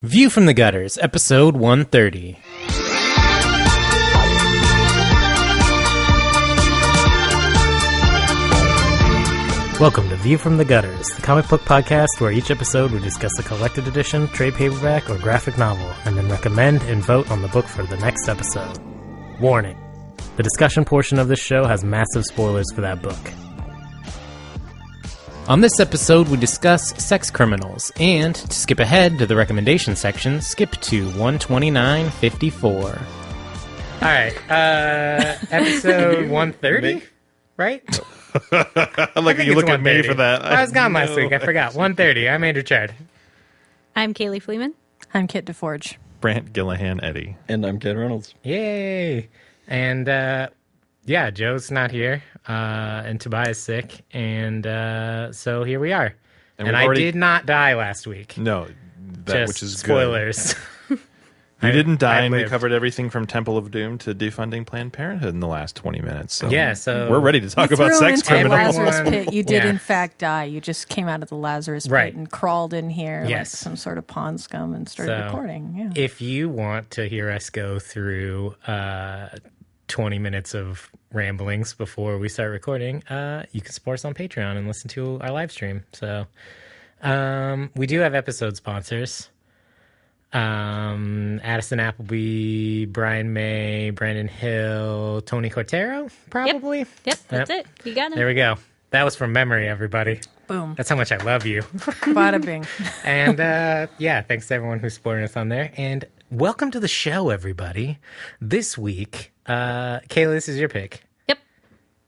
View from the Gutters, episode 130. Welcome to View from the Gutters, the comic book podcast where each episode we discuss a collected edition, trade paperback, or graphic novel, and then recommend and vote on the book for the next episode. Warning: the discussion portion of this show has massive spoilers for that book. On this episode, we discuss sex criminals, and to skip ahead to the recommendation section, skip to 129.54. Alright, episode 130, right? Like you look at me for that. I was gone last week, I forgot. 130, I'm Andrew Chard. I'm Kaylee Fleeman. I'm Kit DeForge. Brant Gillahan Eddie. And I'm Ken Reynolds. Yay! And, yeah, Joe's not here, and Tobias sick, and so here we are. And I did not die last week. No, Just which is spoilers. Good. You didn't die, and we lived. covered everything from Temple of Doom to defunding Planned Parenthood in the last 20 minutes. So Yeah, so we're ready to talk You about threw sex into the criminals. Lazarus pit. You did, Yeah. in fact, die. You just came out of the Lazarus pit Right. and crawled in here like Yes. some sort of pond scum and started So, recording. Yeah. if you want to hear us go through 20 minutes of ramblings before we start recording, you can support us on Patreon and listen to our live stream. So we do have episode sponsors. Addison Appleby, Brian May, Brandon Hill, Tony Cortero, probably. Yep, that's it. You got him. There we go. That was from memory, everybody. Boom. That's how much I love you. Bada bing. And yeah, thanks to everyone who's supporting us on there. And welcome to the show, everybody. This week, Kayla, this is your pick. Yep,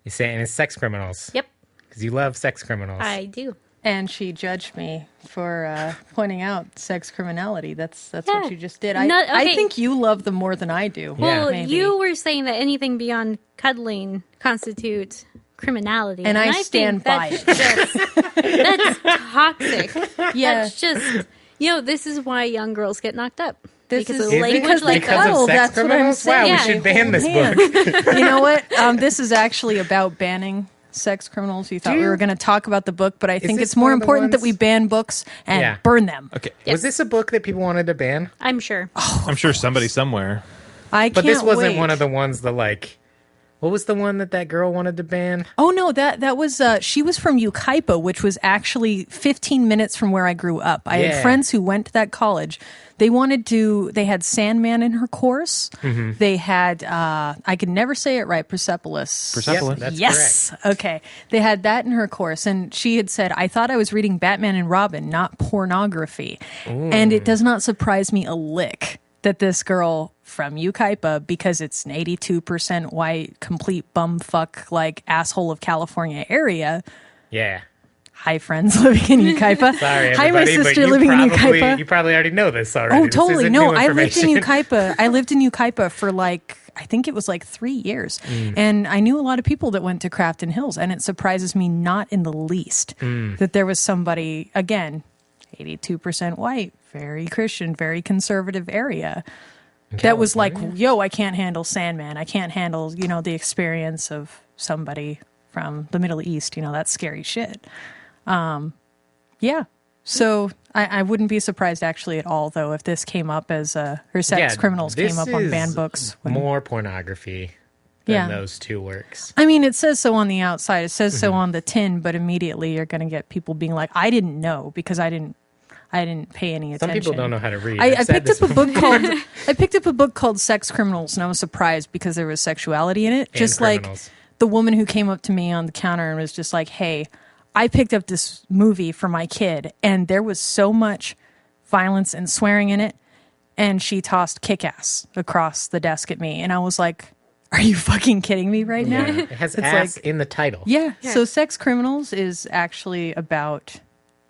You're saying it's sex criminals. yep, Because you love sex criminals. I do. And she judged me for pointing out sex criminality. That's Yeah. what you just did. No, I okay. think you love them more than I do. Yeah. Well, maybe. you were saying that anything beyond cuddling constitutes criminality. And I think stand by that's that's toxic. Yeah. That's just, this is why young girls get knocked up. This because is- of Is it language like because that. of Oh, sex that's what I'm criminals? Wow, saying. we should ban this Man. book. You know what? This is actually about banning sex criminals. You thought we were going to talk about the book, but I think this it's more one of the important that ones- we ban books and Yeah. burn them. Okay, Was this a book that people wanted to ban? I'm sure. I'm sure somebody somewhere. I But can't this wasn't wait. one of the ones that, like, what was the one that girl wanted to ban? Oh no, that was she was from Yucaipa, which was actually 15 minutes from where I grew up. I Yeah. had friends who went to that college. They had Sandman in her course. Mm-hmm. They had I can never say it right, Persepolis. Persepolis. Yep, that's Yes. Okay. They had that in her course, and she had said, I thought I was reading Batman and Robin, not pornography. And it does not surprise me a lick that this girl from Yucaipa, because it's an 82% white, complete bumfuck, like asshole of California area. Yeah. Hi, friends living in Yucaipa. Sorry, Hi, my everybody, but sister you living in probably- Yucaipa. You probably already know this already. Oh, This totally. isn't No, new I lived in information. Yucaipa. I lived in Yucaipa for I think it was 3 years. And I knew a lot of people that went to Crafton Hills. And it surprises me not in the least that there was somebody, again, 82% white, very Christian, very conservative area. That was like, yo, I can't handle Sandman. I can't handle, the experience of somebody from the Middle East. That's scary shit. Yeah. So I wouldn't be surprised actually at all, though, if this came up as her sex criminals this came up on is banned books. More pornography than Yeah. those two works. I mean, it says so on the outside. It says so on the tin, but immediately you're going to get people being like, I didn't know because I didn't pay any Some attention. people don't know how to read. I I've said picked up this a book called I picked up a book called Sex Criminals, and I was surprised because there was sexuality in it. And Just like criminals. the woman who came up to me on the counter and was just like, "Hey, I picked up this movie for my kid, and there was so much violence and swearing in it." And she tossed Kick-Ass across the desk at me, and I was like, "Are you fucking kidding me right now?" Yeah. It has It's ass like- in the title. Yeah. So Sex Criminals is actually about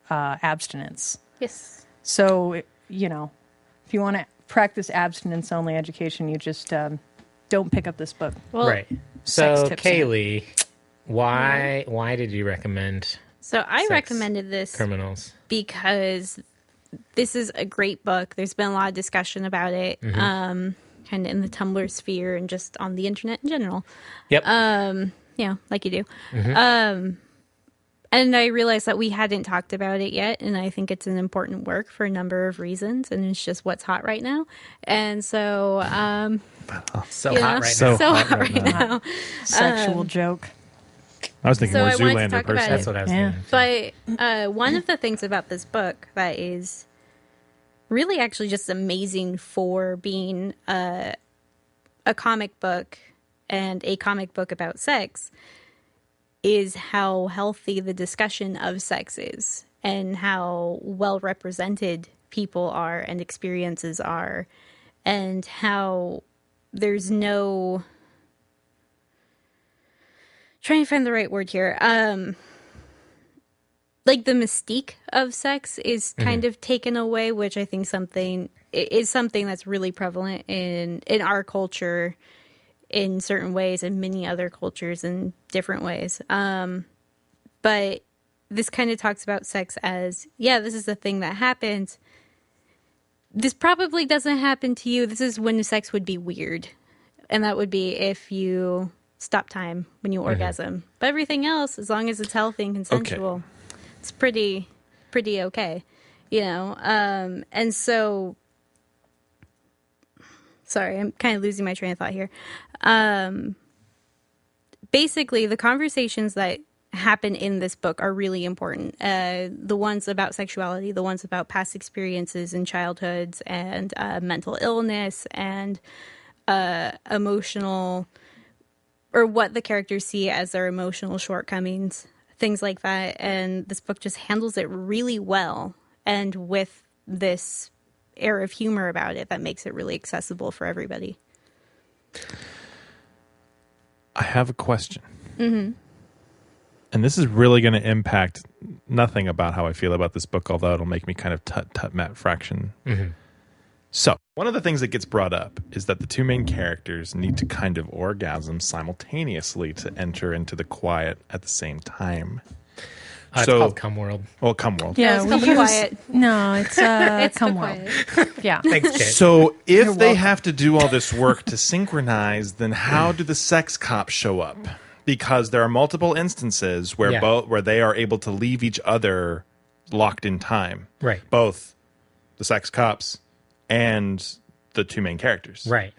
abstinence. Yes. So, if you want to practice abstinence-only education, you just don't pick up this book. Well, Right. Sex So, tips in it. Kaylee, why did you recommend So I Sex recommended this criminals? because this is a great book. There's been a lot of discussion about it, kind of in the Tumblr sphere and just on the internet in general. Yep. Like you do. And I realized that we hadn't talked about it yet, and I think it's an important work for a number of reasons, and it's just what's hot right now. And so, So you hot know, right so now. so hot hot right right now. Sexual joke. I was thinking So more I wanted to Zoolander talk about person. That's what I was Yeah. thinking. But one of the things about this book that is really actually just amazing for being a comic book and a comic book about sex is how healthy the discussion of sex is and how well represented people are and experiences are, and how there's no, trying to find the right word here, like the mystique of sex is kind of taken away, which I think is something that's really prevalent in our culture in certain ways and many other cultures in different ways. But this kind of talks about sex as, yeah, this is the thing that happens. This probably doesn't happen to you. This is when sex would be weird. And that would be if you stop time when you orgasm. But everything else, as long as it's healthy and consensual, it's pretty okay. You know? And so, sorry, I'm kind of losing my train of thought here. Basically, the conversations that happen in this book are really important. The ones about sexuality, the ones about past experiences in childhoods and mental illness and emotional, or what the characters see as their emotional shortcomings, things like that. And this book just handles it really well, and with this air of humor about it that makes it really accessible for everybody. I have a question. And this is really going to impact nothing about how I feel about this book, although it'll make me kind of tut Matt Fraction. So, one of the things that gets brought up is that the two main characters need to kind of orgasm simultaneously to enter into the quiet at the same time. It's called Cumworld. Well, Cumworld. Yeah, it's called we use, quiet. No, it's It's the Cumworld. quiet. Yeah. Thanks, Kit. So if You're they welcome. have to do all this work to synchronize, then how do the sex cops show up? Because there are multiple instances where Yeah. where they are able to leave each other locked in time. Right. Both the sex cops and the two main characters. Right.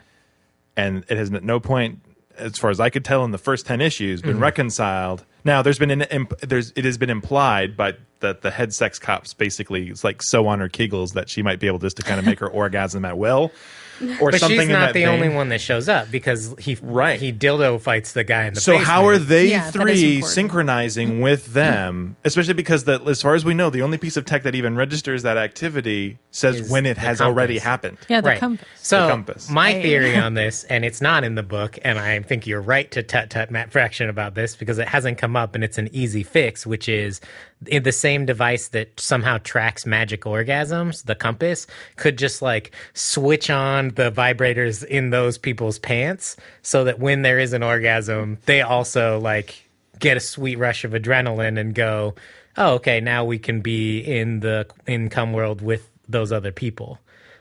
And it has at no point, as far as I could tell in the first 10 issues, been reconciled. Now, it has been implied by that the head sex cops basically is like so on her kegels that she might be able just to kind of make her orgasm at will. Or But something she's in not that the vein. only one that shows up because he dildo fights the guy in the So basement. how are they Yeah, that is three important. synchronizing with them? Especially because, as far as we know, the only piece of tech that even registers that activity says Is when it the has compass. already happened. Yeah, the Right. compass. So The compass. my Hey. theory on this, and it's not in the book, and I think you're right to tut Matt Fraction about this because it hasn't come up and it's an easy fix, which is in the same device that somehow tracks magic orgasms, the compass, could just like switch on the vibrators in those people's pants so that when there is an orgasm, they also like get a sweet rush of adrenaline and go, oh, okay, now we can be in Cumworld with those other people.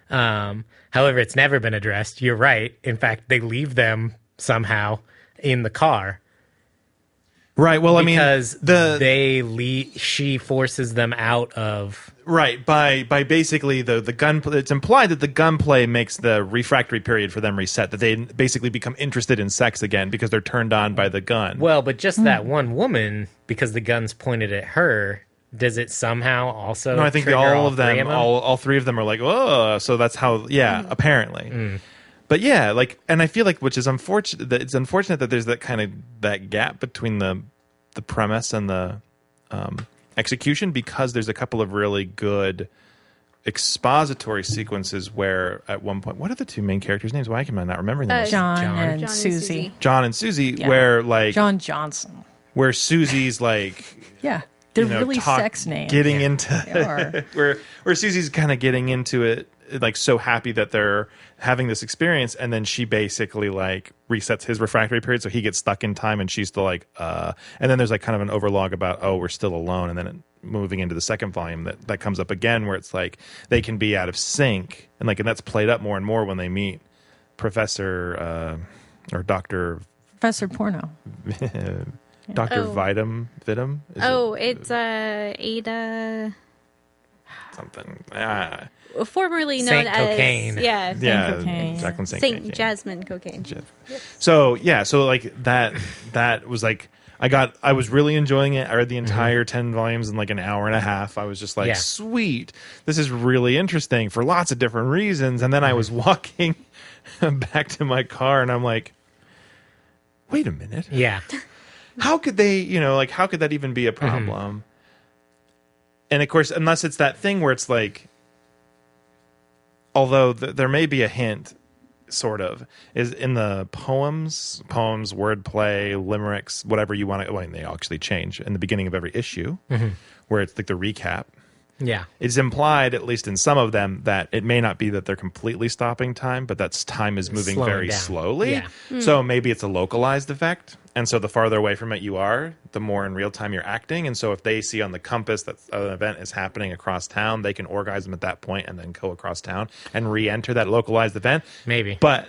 However, it's never been addressed. You're right. In fact, they leave them somehow in the car. Right. Well, Because I she forces them out of. right by basically the gun. It's implied that the gunplay makes the refractory period for them reset. That they basically become interested in sex again because they're turned on by the gun. Well, but just that one woman, because the gun's pointed at her. Does it somehow also? No, I think trigger all of three them, all three of them are like, oh, so that's how. Yeah, apparently. But yeah, like, and I feel like, which is unfortunate. That it's unfortunate that there's that kind of that gap between the premise and the execution, because there's a couple of really good expository sequences where at one point, what are the two main characters' names? Why can I not remember them? John John and and Susie. Susie. John and Susie, Yeah. where like John Johnson. where Susie's like. Yeah. They're you know, really sex names. Getting They into are. where Susie's kind of getting into it, like so happy that they're having this experience, and then she basically like resets his refractory period, so he gets stuck in time, and she's still like, and then there's like kind of an overlog about, oh, we're still alone, and then moving into the second volume that comes up again, where it's like they can be out of sync, and that's played up more and more when they meet Professor or Doctor Professor Porno. Dr. Oh. Vitum? It's Ada... Something. Formerly known Saint as... Cocaine. Yeah. Yeah, Cocaine. Jacqueline Saint Jasmine Cocaine. So like that was like I was really enjoying it. I read the entire 10 volumes in like an hour and a half. I was just like, sweet, this is really interesting for lots of different reasons. And then I was walking back to my car and I'm like, wait a minute. Yeah. How could they, how could that even be a problem? And of course, unless it's that thing where it's like, although there may be a hint, sort of, is in the poems, wordplay, limericks, whatever you want to, well, they actually change in the beginning of every issue, where it's like the recap. Yeah. It's implied, at least in some of them, that it may not be that they're completely stopping time, but that time is moving Slowing very down. slowly. Yeah. So maybe it's a localized effect. And so the farther away from it you are, the more in real time you're acting. And so if they see on the compass that an event is happening across town, they can orgasm at that point and then go across town and re-enter that localized event. Maybe. But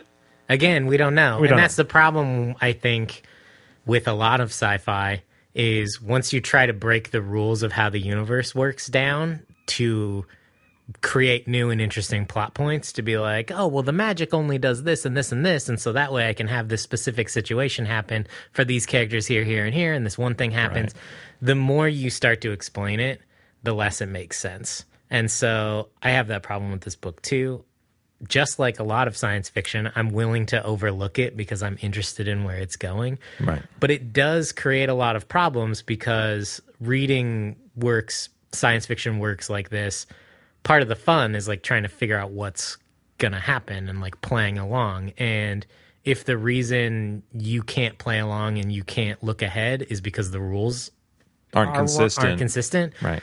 again, we don't know. That's the problem, I think, with a lot of sci-fi, is once you try to break the rules of how the universe works down to create new and interesting plot points, to be like, oh, well, the magic only does this and this and this, and so that way I can have this specific situation happen for these characters here, here, and here, and this one thing happens. Right. The more you start to explain it, the less it makes sense. And so I have that problem with this book too. Just like a lot of science fiction, I'm willing to overlook it because I'm interested in where it's going. Right. But it does create a lot of problems because reading works, science fiction works like this, part of the fun is like trying to figure out what's going to happen and like playing along. And if the reason you can't play along and you can't look ahead is because the rules aren't consistent, right?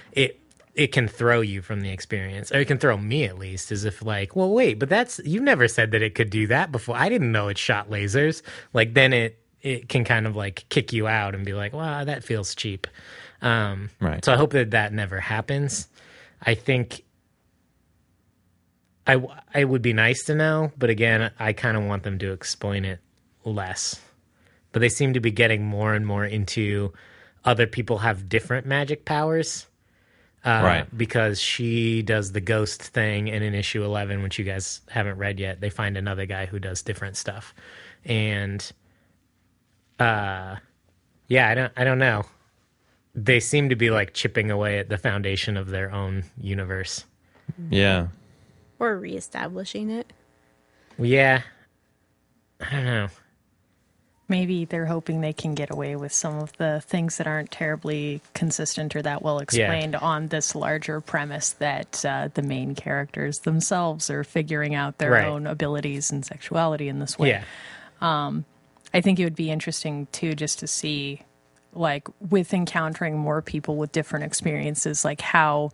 It can throw you from the experience, or it can throw me at least, as if like, well, wait, but you never said that it could do that before. I didn't know it shot lasers. Like then it can kind of like kick you out and be like, well, that feels cheap. Right. So I hope that never happens. I think I would be nice to know, but again, I kind of want them to explain it less. But they seem to be getting more and more into other people have different magic powers. Right. Because she does the ghost thing, and in issue 11, which you guys haven't read yet, they find another guy who does different stuff. And I don't know. They seem to be like chipping away at the foundation of their own universe. Yeah. Or reestablishing it. Yeah. I don't know. Maybe they're hoping they can get away with some of the things that aren't terribly consistent or that well explained on this larger premise that the main characters themselves are figuring out their own abilities and sexuality in this way. Yeah. I think it would be interesting, too, just to see, like, with encountering more people with different experiences, like how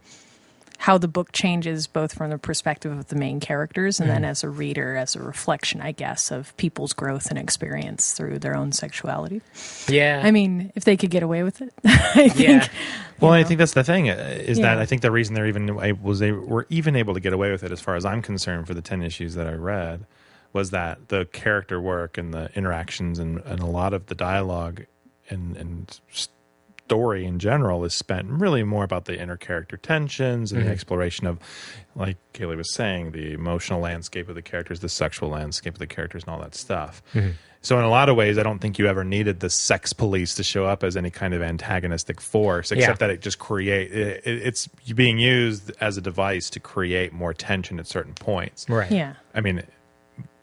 the book changes both from the perspective of the main characters and then as a reader, as a reflection, I guess, of people's growth and experience through their own sexuality. Yeah. I mean, if they could get away with it, I think. Well, I think that's the thing, is that I think the reason were even able to get away with it, as far as I'm concerned, for the 10 issues that I read, was that the character work and the interactions and a lot of the dialogue and story in general is spent really more about the inner character tensions and the exploration of, like Kaylee was saying, the emotional landscape of the characters, the sexual landscape of the characters, and all that stuff. So in a lot of ways, I don't think you ever needed the sex police to show up as any kind of antagonistic force, except that it just it's being used as a device to create more tension at certain points. Right. Yeah. I mean,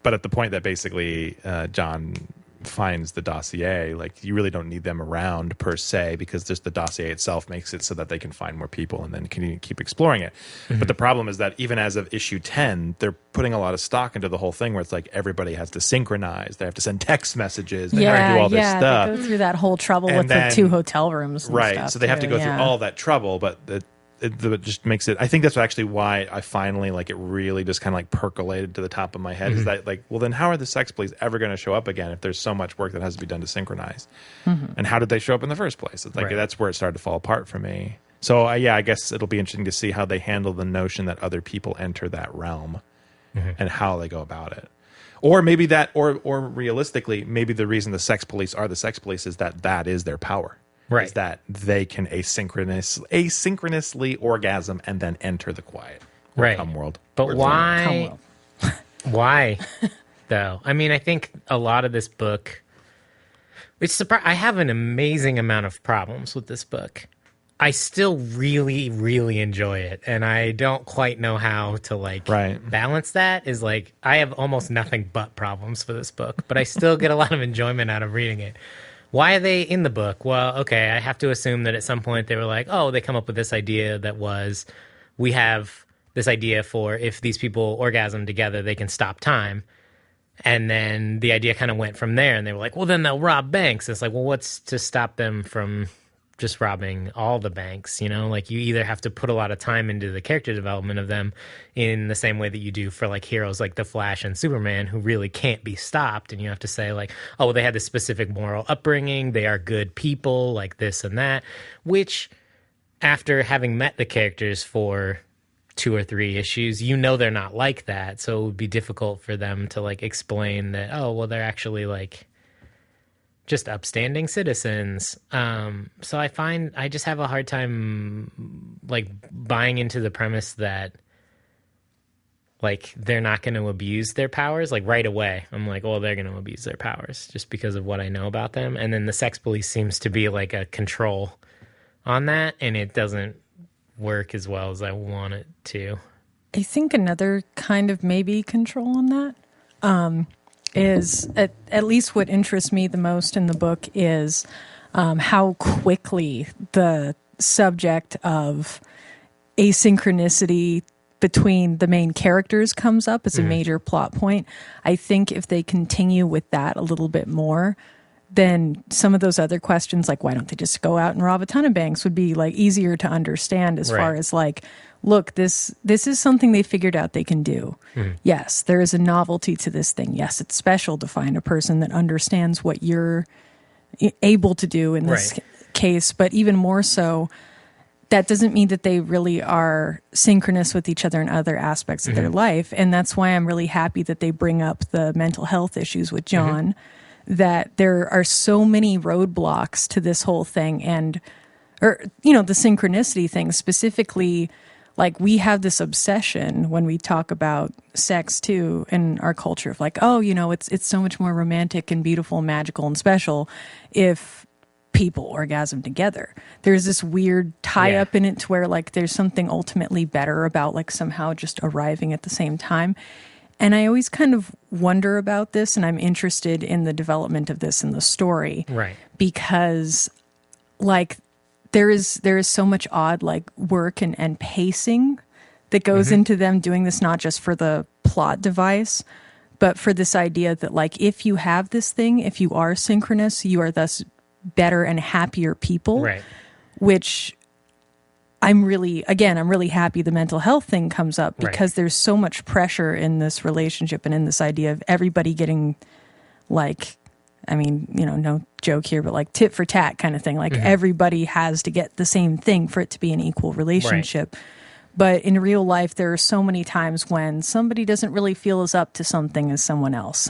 but at the point that basically John finds the dossier, like, you really don't need them around per se, because just the dossier itself makes it so that they can find more people and then can keep exploring it. But the problem is that even as of issue 10, they're putting a lot of stock into the whole thing where it's like everybody has to synchronize, they have to send text messages, they have to do all this stuff. They go through that whole trouble with the 2 hotel rooms and stuff, so they have to go through all that trouble, but it just makes it, I think that's actually why I finally, like, it really just kind of like percolated to the top of my head, is that, like, well, then how are the sex police ever going to show up again if there's so much work that has to be done to synchronize? And how did they show up in the first place? It's like, that's where it started to fall apart for me. So I guess it'll be interesting to see how they handle the notion that other people enter that realm and how they go about it. Or maybe that, or realistically, maybe the reason the sex police are the sex police is that is their power. Right. Is that they can asynchronously orgasm and then enter the quiet. Right. Cumworld. But why? Cumworld. Why, though? I mean, I think a lot of this book, I have an amazing amount of problems with this book. I still really, really enjoy it, and I don't quite know how to balance that. Is like I have almost nothing but problems for this book, but I still get a lot of enjoyment out of reading it. Why are they in the book? Well, okay, I have to assume that at some point they were like, oh, they come up with this idea that was, we have this idea for if these people orgasm together, they can stop time. And then the idea kind of went from there, and they were like, well, then they'll rob banks. It's like, well, what's to stop them from just robbing all the banks? You know, like you either have to put a lot of time into the character development of them in the same way that you do for like heroes like the Flash and Superman who really can't be stopped, and you have to say like, oh, well, they had this specific moral upbringing, they are good people, like this and that, which after having met the characters for 2 or 3 issues, you know they're not like that, so it would be difficult for them to like explain that, oh, well, they're actually like just upstanding citizens. So I just have a hard time like buying into the premise that like they're not going to abuse their powers like right away. I'm like, well, they're going to abuse their powers just because of what I know about them. And then the sex police seems to be like a control on that, and it doesn't work as well as I want it to. I think another kind of maybe control on that is at least what interests me the most in the book is how quickly the subject of asynchronicity between the main characters comes up as a major plot point. I think if they continue with that a little bit more, then some of those other questions, like why don't they just go out and rob a ton of banks, would be like easier to understand as far as like, look, this is something they figured out they can do. Yes, there is a novelty to this thing. Yes, it's special to find a person that understands what you're able to do in this case, but even more so, that doesn't mean that they really are synchronous with each other in other aspects of their life. And that's why I'm really happy that they bring up the mental health issues with John, that there are so many roadblocks to this whole thing, or the synchronicity thing specifically. Like we have this obsession when we talk about sex too in our culture of like, oh, it's so much more romantic and beautiful and magical and special if people orgasm together. There's this weird tie up in it to where like there's something ultimately better about like somehow just arriving at the same time. And I always kind of wonder about this, and I'm interested in the development of this in the story. Right. Because like there is so much odd like work and pacing that goes into them doing this, not just for the plot device, but for this idea that like if you have this thing, if you are synchronous, you are thus better and happier people. Right. Which I'm really happy the mental health thing comes up because there's so much pressure in this relationship and in this idea of everybody getting like, I mean, no joke here, but like tit for tat kind of thing. Like everybody has to get the same thing for it to be an equal relationship. Right. But in real life, there are so many times when somebody doesn't really feel as up to something as someone else.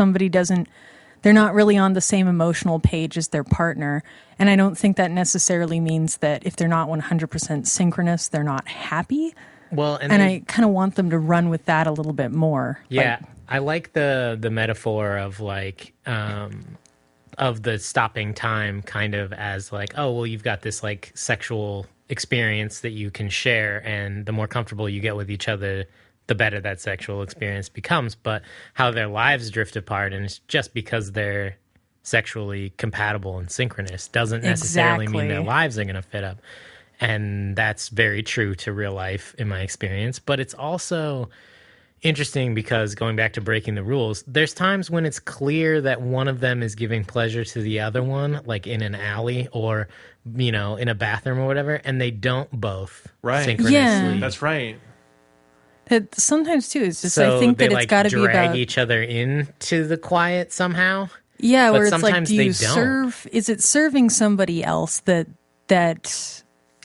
They're not really on the same emotional page as their partner. And I don't think that necessarily means that if they're not 100% synchronous, they're not happy. Well, and I kind of want them to run with that a little bit more. Yeah. I like the metaphor of like, of the stopping time kind of as like, oh, well, you've got this like sexual experience that you can share, and the more comfortable you get with each other, the better that sexual experience becomes. But how their lives drift apart, and it's just because they're sexually compatible and synchronous doesn't necessarily mean their lives are going to fit up. And that's very true to real life in my experience. But it's also interesting because going back to breaking the rules, there's times when it's clear that one of them is giving pleasure to the other one, like in an alley or, in a bathroom or whatever, and they don't both synchronously. Yeah. That's right. Sometimes too, it's just I think that it's got to be about drag each other into the quiet somehow. Yeah, where it's like, do you serve? Is it serving somebody else that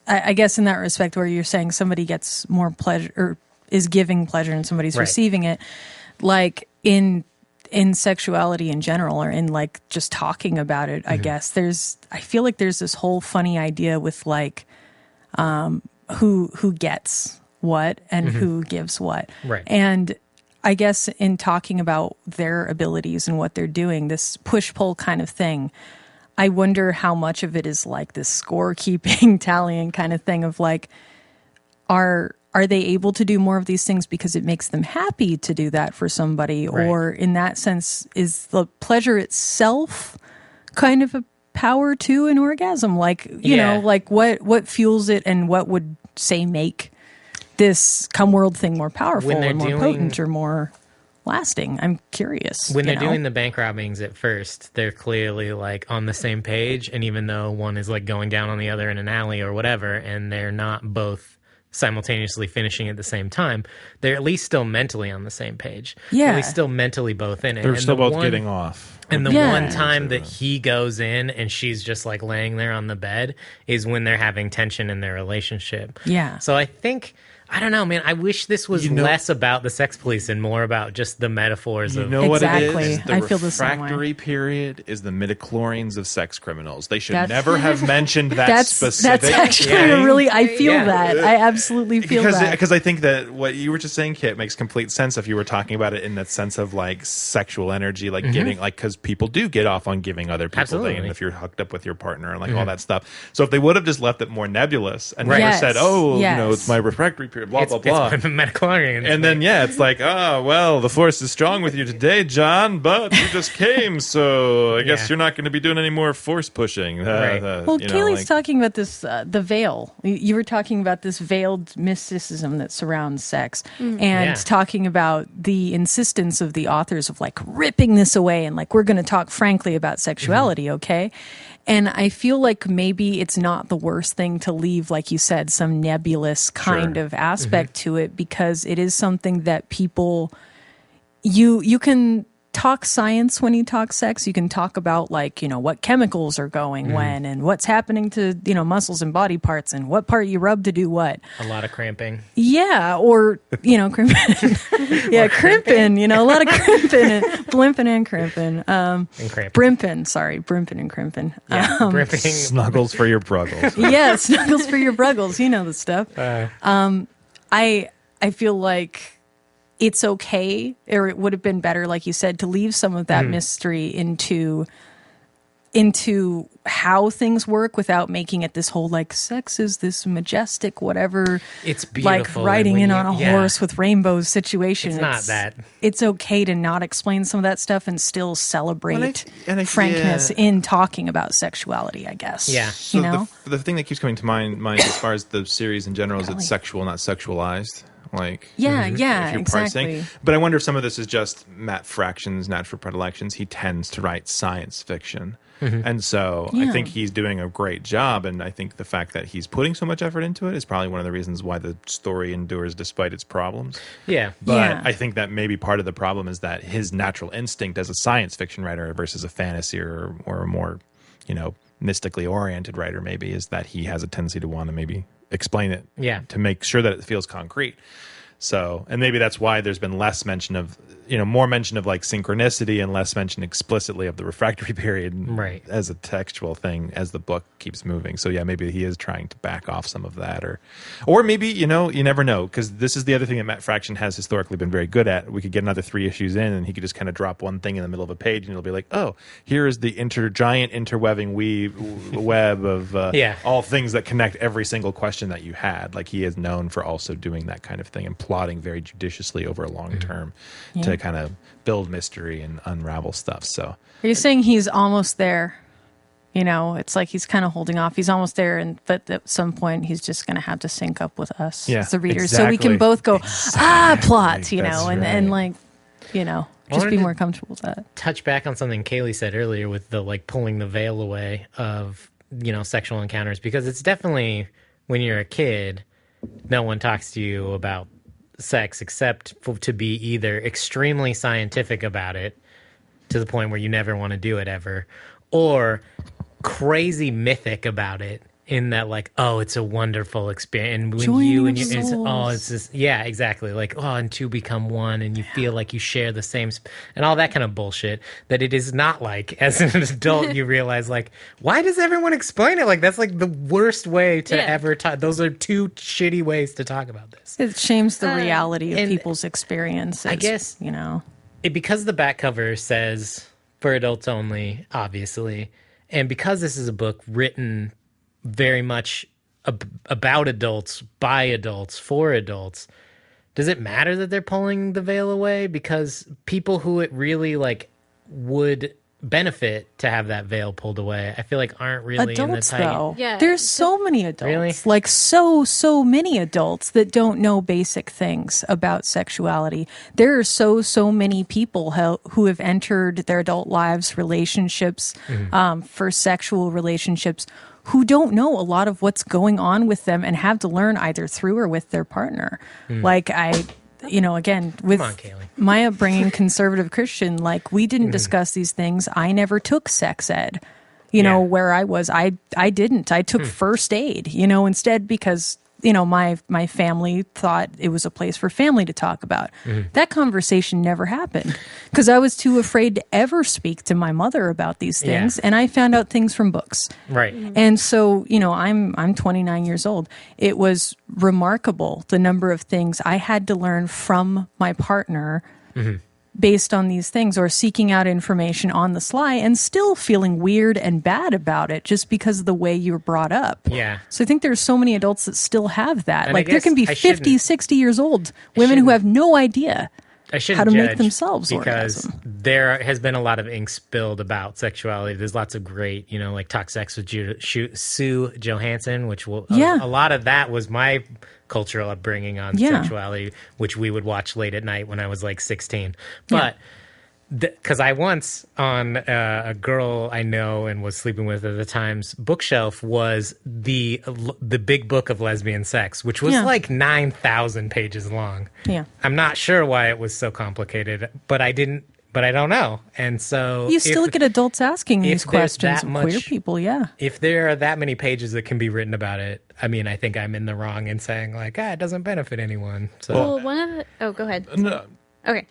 I guess in that respect, where you're saying somebody gets more pleasure or is giving pleasure and somebody's receiving it, like in in sexuality in general, or in like just talking about it, I guess I feel like there's this whole funny idea with like who gets what and who gives what. Right. And I guess in talking about their abilities and what they're doing, this push-pull kind of thing, I wonder how much of it is like this scorekeeping, tallying kind of thing of like, are they able to do more of these things because it makes them happy to do that for somebody? Right. Or in that sense, is the pleasure itself kind of a power to an orgasm? Like, you know, like what fuels it and what would, say, make this Cumworld thing more powerful and more potent or more lasting? I'm curious. When they're doing the bank robbings at first, they're clearly like on the same page, and even though one is like going down on the other in an alley or whatever, and they're not both simultaneously finishing at the same time, they're at least still mentally on the same page. Yeah. At least still mentally both in it. They're still both getting off. And the one time that he goes in and she's just like laying there on the bed is when they're having tension in their relationship. Yeah. So I think, I don't know, man, I wish this was less about the sex police and more about just the metaphors of... You know what it Exactly. is? The I feel the same way. refractory period is the midichlorians of sex criminals. They should never have mentioned that specific That's actually really, I feel that. I absolutely feel that. Because I think that what you were just saying, Kit, makes complete sense if you were talking about it in that sense of like sexual energy, like giving, like, because people do get off on giving other people things, and if you're hooked up with your partner and like all that stuff. So if they would have just left it more nebulous and never said, oh, you know, it's my refractory period, blah, blah, blah. And then it's like, oh, well, the force is strong with you today, John, but you just came, so I guess you're not going to be doing any more force pushing. Right. Well, Kaylee's talking about this, the veil. You were talking about this veiled mysticism that surrounds sex, and talking about the insistence of the authors of like ripping this away and like, we're going to talk frankly about sexuality, okay? And I feel like maybe it's not the worst thing to leave, like you said, some nebulous kind of aspect to it, because it is something that people, you can talk science when you talk sex. You can talk about like, you know, what chemicals are going when and what's happening to, you know, muscles and body parts and what part you rub to do what. a lot of cramping. Yeah, or, you know, crimping. Crimping, you know, a lot of crimping and blimping and crimping. And cramping. Brimping and crimping. Yeah, brimping. Snuggles for your bruggles. Yeah, snuggles for your bruggles. You know the stuff. I feel like it's okay, or it would have been better, like you said, to leave some of that mystery into how things work without making it this whole like sex is this majestic whatever. It's beautiful. Like riding in on a horse with rainbows situation. It's not that. It's okay to not explain some of that stuff and still celebrate and frankness in talking about sexuality, I guess. Yeah. So you know? the thing that keeps coming to mind as far as the series in general is it's sexual, not sexualized. Like, if you're exactly. parsing. But I wonder if some of this is just Matt Fraction's natural predilections. He tends to write science fiction. And so I think he's doing a great job. And I think the fact that he's putting so much effort into it is probably one of the reasons why the story endures despite its problems. Yeah. But I think that maybe part of the problem is that his natural instinct as a science fiction writer versus a fantasy or a more, you know, mystically oriented writer maybe is that he has a tendency to want to maybe explain it to make sure that it feels concrete. So, and maybe that's why there's been less mention of, you know, more mention of like synchronicity and less mention explicitly of the refractory period as a textual thing as the book keeps moving. So yeah, maybe he is trying to back off some of that, or maybe, you know, you never know, because this is the other thing that Matt Fraction has historically been very good at. We could get another 3 issues in and he could just kind of drop one thing in the middle of a page and it'll be like, oh, here is the giant interweaving web of all things that connect every single question that you had. Like he is known for also doing that kind of thing and plotting very judiciously over a long term to kind of build mystery and unravel stuff. So are you saying he's almost there? You know, it's like he's kind of holding off. He's almost there, but at some point he's just going to have to sync up with us as the readers, so we can both go plot, you know, and like, you know, just be more comfortable with that. Touch back on something Kaylee said earlier with the like pulling the veil away of, you know, sexual encounters, because it's definitely when you're a kid, no one talks to you about sex except to be either extremely scientific about it to the point where you never want to do it ever, or crazy mythic about it in that, like, oh, it's a wonderful experience. And when Joining you of and you, it's, souls. oh, it's this, yeah, exactly. Like, oh, and two become one, and you feel like you share the same, and all that kind of bullshit. That it is not like, as an adult, you realize, like, why does everyone explain it? Like, that's like the worst way to ever talk. Those are two shitty ways to talk about this. It shames the reality of and people's experiences. I guess, you know, because the back cover says for adults only, obviously, and because this is a book written very much about adults, by adults, for adults, does it matter that they're pulling the veil away? Because people who it really like would benefit to have that veil pulled away, I feel like aren't really adults in the tight. though. Yeah. There's so many adults, Really? like so many adults that don't know basic things about sexuality. There are so many people who have entered their adult lives, relationships, for sexual relationships, who don't know a lot of what's going on with them and have to learn either through or with their partner. Like again, with Come on, Kaylee. my upbringing, conservative Christian, like we didn't discuss these things. I never took sex ed, where I was, I didn't, I took first aid, instead because, my family thought it was a place for family to talk about. That conversation never happened because I was too afraid to ever speak to my mother about these things. And I found out things from books. Right. And so, I'm 29 years old. It was remarkable the number of things I had to learn from my partner based on these things, or seeking out information on the sly and still feeling weird and bad about it just because of the way you were brought up. Yeah. So I think there's so many adults that still have that. And like I there can be guess I 50, shouldn't- 60 years old women who have no idea I shouldn't how to make judge themselves because orgasm. there has been a lot of ink spilled about sexuality. There's lots of great, like Talk Sex with Sue Johansson, which a lot of that was my cultural upbringing on sexuality, which we would watch late at night when I was like 16. But because I once on a girl I know and was sleeping with at the time's bookshelf was the big book of lesbian sex, which was like 9,000 pages long. Yeah. I'm not sure why it was so complicated, but I don't know. And so You still get adults asking these if there's questions that of queer much- people, if there are that many pages that can be written about it, I mean, I think I'm in the wrong in saying like, it doesn't benefit anyone. So Well, go ahead. No, Okay.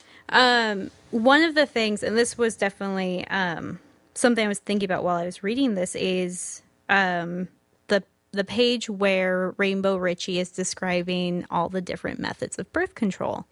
One of the things, and this was definitely something I was thinking about while I was reading this, is the page where Rainbow Richie is describing all the different methods of birth control.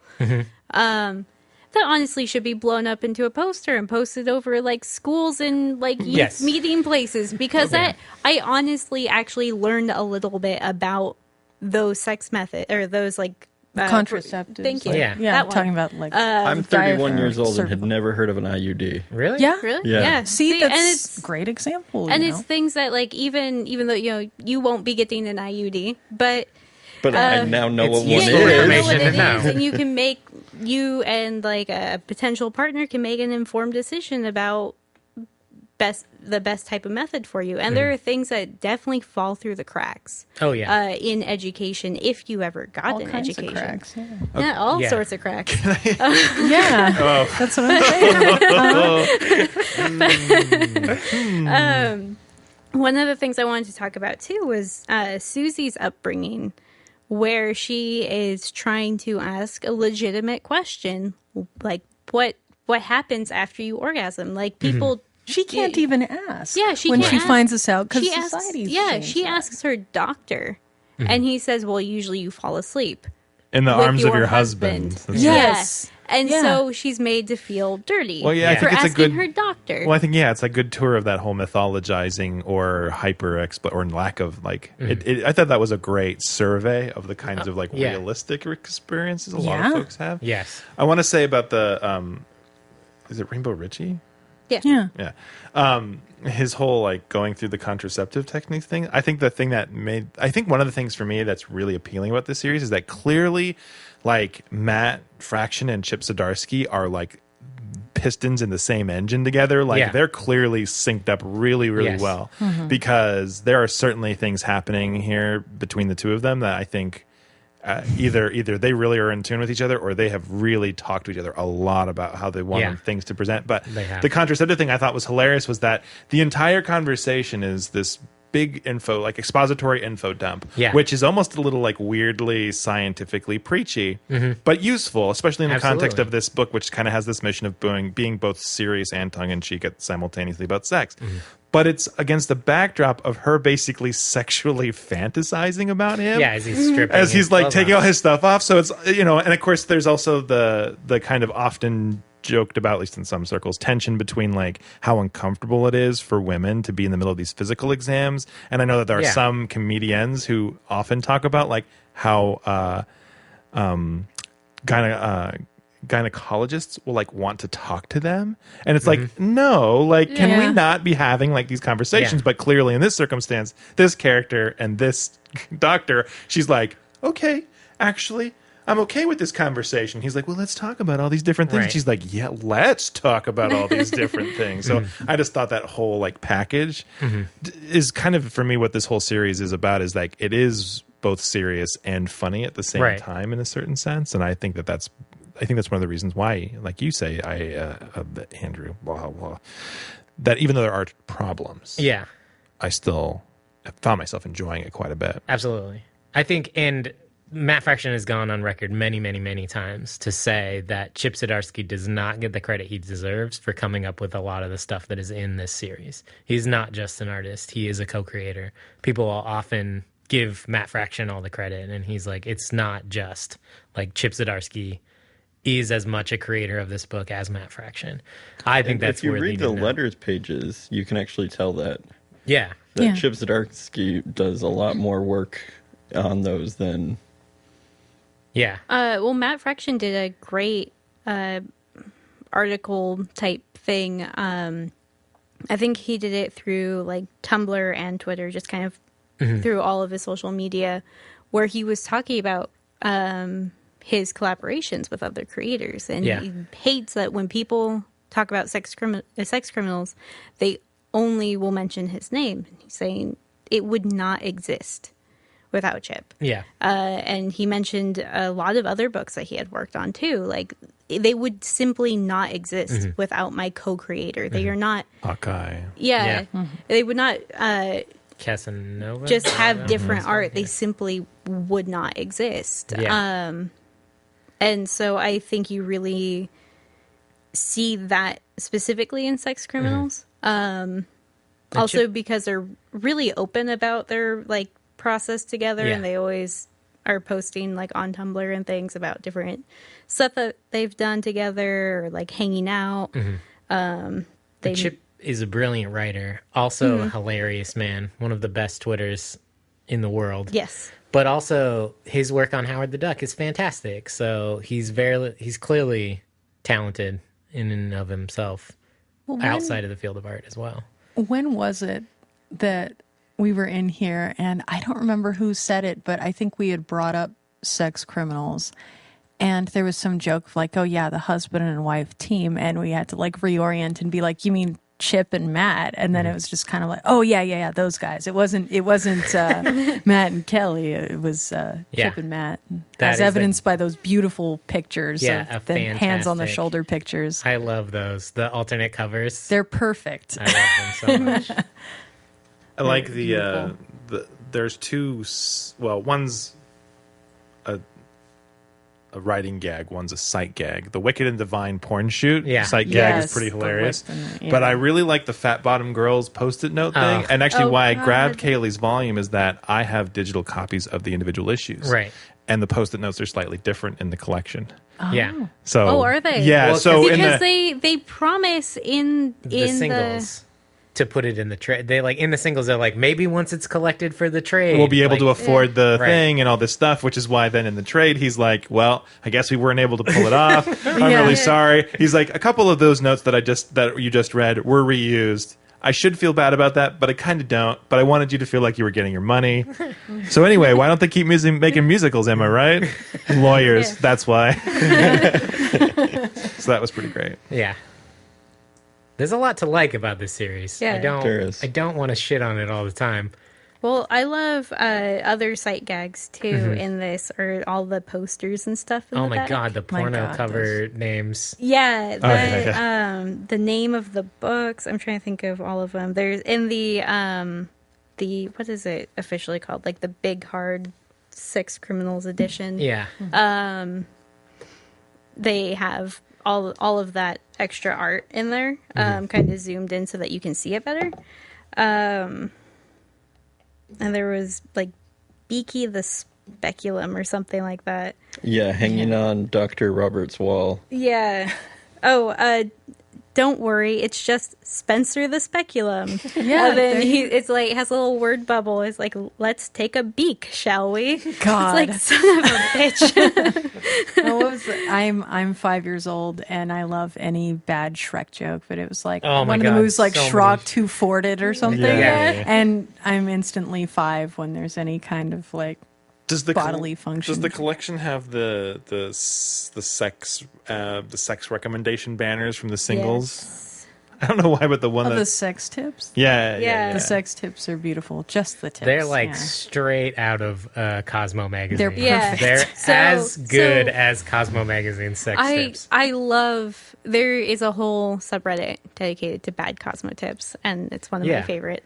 That honestly should be blown up into a poster and posted over like schools and like youth meeting places, because I honestly actually learned a little bit about those sex methods or those like contraceptives. Thank you. like- Yeah. yeah, That one. talking about like I'm 31 years old and had cervical. never heard of an IUD. really? Yeah, Really? Yeah. See, that's and it's a great example. and you it's know? things that like even though you won't be getting an IUD, but But I now know it's what one useful you know information what to it know. is, and you can make and like a potential partner can make an informed decision about the best type of method for you. And there are things that definitely fall through the cracks. Oh, yeah. In education, if you ever got all an kinds education, of cracks. Yeah, yeah, all Yeah. sorts of cracks. yeah. That's what I'm saying. One of the things I wanted to talk about too was Suzy's upbringing, where she is trying to ask a legitimate question, like what happens after you orgasm? Like people, She can't even ask. yeah, she when can't she ask. finds this out because She asks, society's yeah, changed she that. asks her doctor, and he says, "Well, usually you fall asleep in the with arms of your husband. That's Yeah. right. Yes. And Yeah. so she's made to feel dirty. Well, yeah, I for think it's a asking good- her doctor. Well, I think it's a good tour of that whole mythologizing or or lack of like. I thought that was a great survey of the kinds of like yeah. realistic experiences a lot Yeah. of folks have. Yes. I want to say about the is it Rainbow Richie? Yeah. Yeah. His whole like going through the contraceptive techniques thing. I think one of the things for me that's really appealing about this series is that clearly like Matt Fraction and Chip Zdarsky are like pistons in the same engine together. Like they're clearly synced up really, really Yes. well, because there are certainly things happening here between the two of them that I think either they really are in tune with each other, or they have really talked to each other a lot about how they want things to present. But They have. the contraceptive thing I thought was hilarious was that the entire conversation is this big info, like expository info dump, Yeah. which is almost a little like weirdly scientifically preachy, but useful, especially in the context Absolutely. of this book, which kind of has this mission of being both serious and tongue-in-cheek simultaneously about sex. But it's against the backdrop of her basically sexually fantasizing about him. Yeah, as he's stripping. As he's his like clothes taking off. all his stuff off. So it's, you know, and of course there's also the kind of often joked about, at least in some circles, tension between like how uncomfortable it is for women to be in the middle of these physical exams. And I know that there are some comedians who often talk about like how gynecologists will like want to talk to them, and it's like, no, like can we not be having like these conversations? But clearly in this circumstance, this character and this doctor, she's like, okay, actually I'm okay with this conversation. He's like, well, let's talk about all these different things. Right. She's like, yeah, let's talk about all these different things. So I just thought that whole like package is kind of, for me, what this whole series is about, is like it is both serious and funny at the same time in a certain sense. And I think that's one of the reasons why, like you say, Andrew, blah, blah, that even though there are problems, I still found myself enjoying it quite a bit. Absolutely. I think, and Matt Fraction has gone on record many, many, many times to say that Chip Zdarsky does not get the credit he deserves for coming up with a lot of the stuff that is in this series. He's not just an artist. He is a co-creator. People will often give Matt Fraction all the credit, and he's like, it's not just like Chip Zdarsky is as much a creator of this book as Matt Fraction. I think that's if you worthy read to the know. letters pages, you can actually tell that Yeah. Chip Zdarsky does a lot more work on those than. Yeah. Well, Matt Fraction did a great article type thing. I think he did it through like Tumblr and Twitter, just kind of through all of his social media, where he was talking about his collaborations with other creators, and he hates that when people talk about sex criminals, they only will mention his name. He's saying it would not exist without Chip. Yeah. And he mentioned a lot of other books that he had worked on too. Like they would simply not exist without my co-creator. They are not Hawkeye. They would not Casanova? just have different art. They simply would not exist. Yeah. And so I think you really see that specifically in sex criminals. Also because they're really open about their like process together, and they always are posting like on Tumblr and things about different stuff that they've done together, or like hanging out. Chip is a brilliant writer, also a hilarious man, one of the best Twitters in the world. Yes. But also his work on Howard the Duck is fantastic. So he's clearly talented in and of himself, outside of the field of art as well. When was it that we were in here, and I don't remember who said it, but I think we had brought up sex criminals, and there was some joke of like, oh yeah, the husband and wife team, and we had to like reorient and be like, you mean Chip and Matt? And then it was just kind of like, oh yeah, those guys. It wasn't Matt and Kelly. It was Chip and Matt, as evidenced by those beautiful pictures of the hands on the shoulder pictures. I love those, the alternate covers. They're perfect. I love them so much. I like the there's two, one's a writing gag, one's a sight gag. The Wicked and Divine porn shoot sight gag is pretty hilarious. But I really like the Fat Bottom Girls Post-it note thing. And actually why I grabbed Kaylee's volume is that I have digital copies of the individual issues. Right. And the Post-it notes are slightly different in the collection. Yeah. So are they? Yeah. Well, so because they promise in the singles to put it in the trade. They like in the singles, they're like, maybe once it's collected for the trade, we'll be able like, to afford the thing and all this stuff, which is why then in the trade he's like, well, I guess we weren't able to pull it off. I'm really sorry. He's like, a couple of those notes that you just read were reused. I should feel bad about that, but I kind of don't. But I wanted you to feel like you were getting your money. So anyway, why don't they keep making musicals? Am I right? Lawyers. That's why. So that was pretty great. Yeah. There's a lot to like about this series. Yeah. I don't want to shit on it all the time. Well, I love other sight gags too in this, or all the posters and stuff. Oh my god, the porno cover names. Yeah, the name of the books. I'm trying to think of all of them. There's in the what is it officially called? Like the Big Hard Sex Criminals edition. Yeah. They have all of that extra art in there, kind of zoomed in so that you can see it better. And there was like Beaky the Speculum or something like that. Yeah, hanging on Dr. Robert's wall. Yeah. Oh, don't worry, it's just Spencer the Speculum. Yeah, And then it's like, has a little word bubble. It's like, let's take a beak, shall we? God. It's like, son of a bitch. I'm 5 years old and I love any bad Shrek joke, but it was like Oh my one of the God, movies like so Shrek many. Too Forded or something. Yeah. And I'm instantly 5 when there's any kind of like Does the bodily function. Does the collection have the sex recommendation banners from the singles? Yes. I don't know why, but the one the that sex tips? Yeah. The sex tips are beautiful. Just the tips. They're like yeah. straight out of Cosmo magazine. They're Yeah. They're So- as good so- as Cosmo magazine sex tips. I love, there is a whole subreddit dedicated to bad Cosmo tips, and it's one of Yeah. my favorite.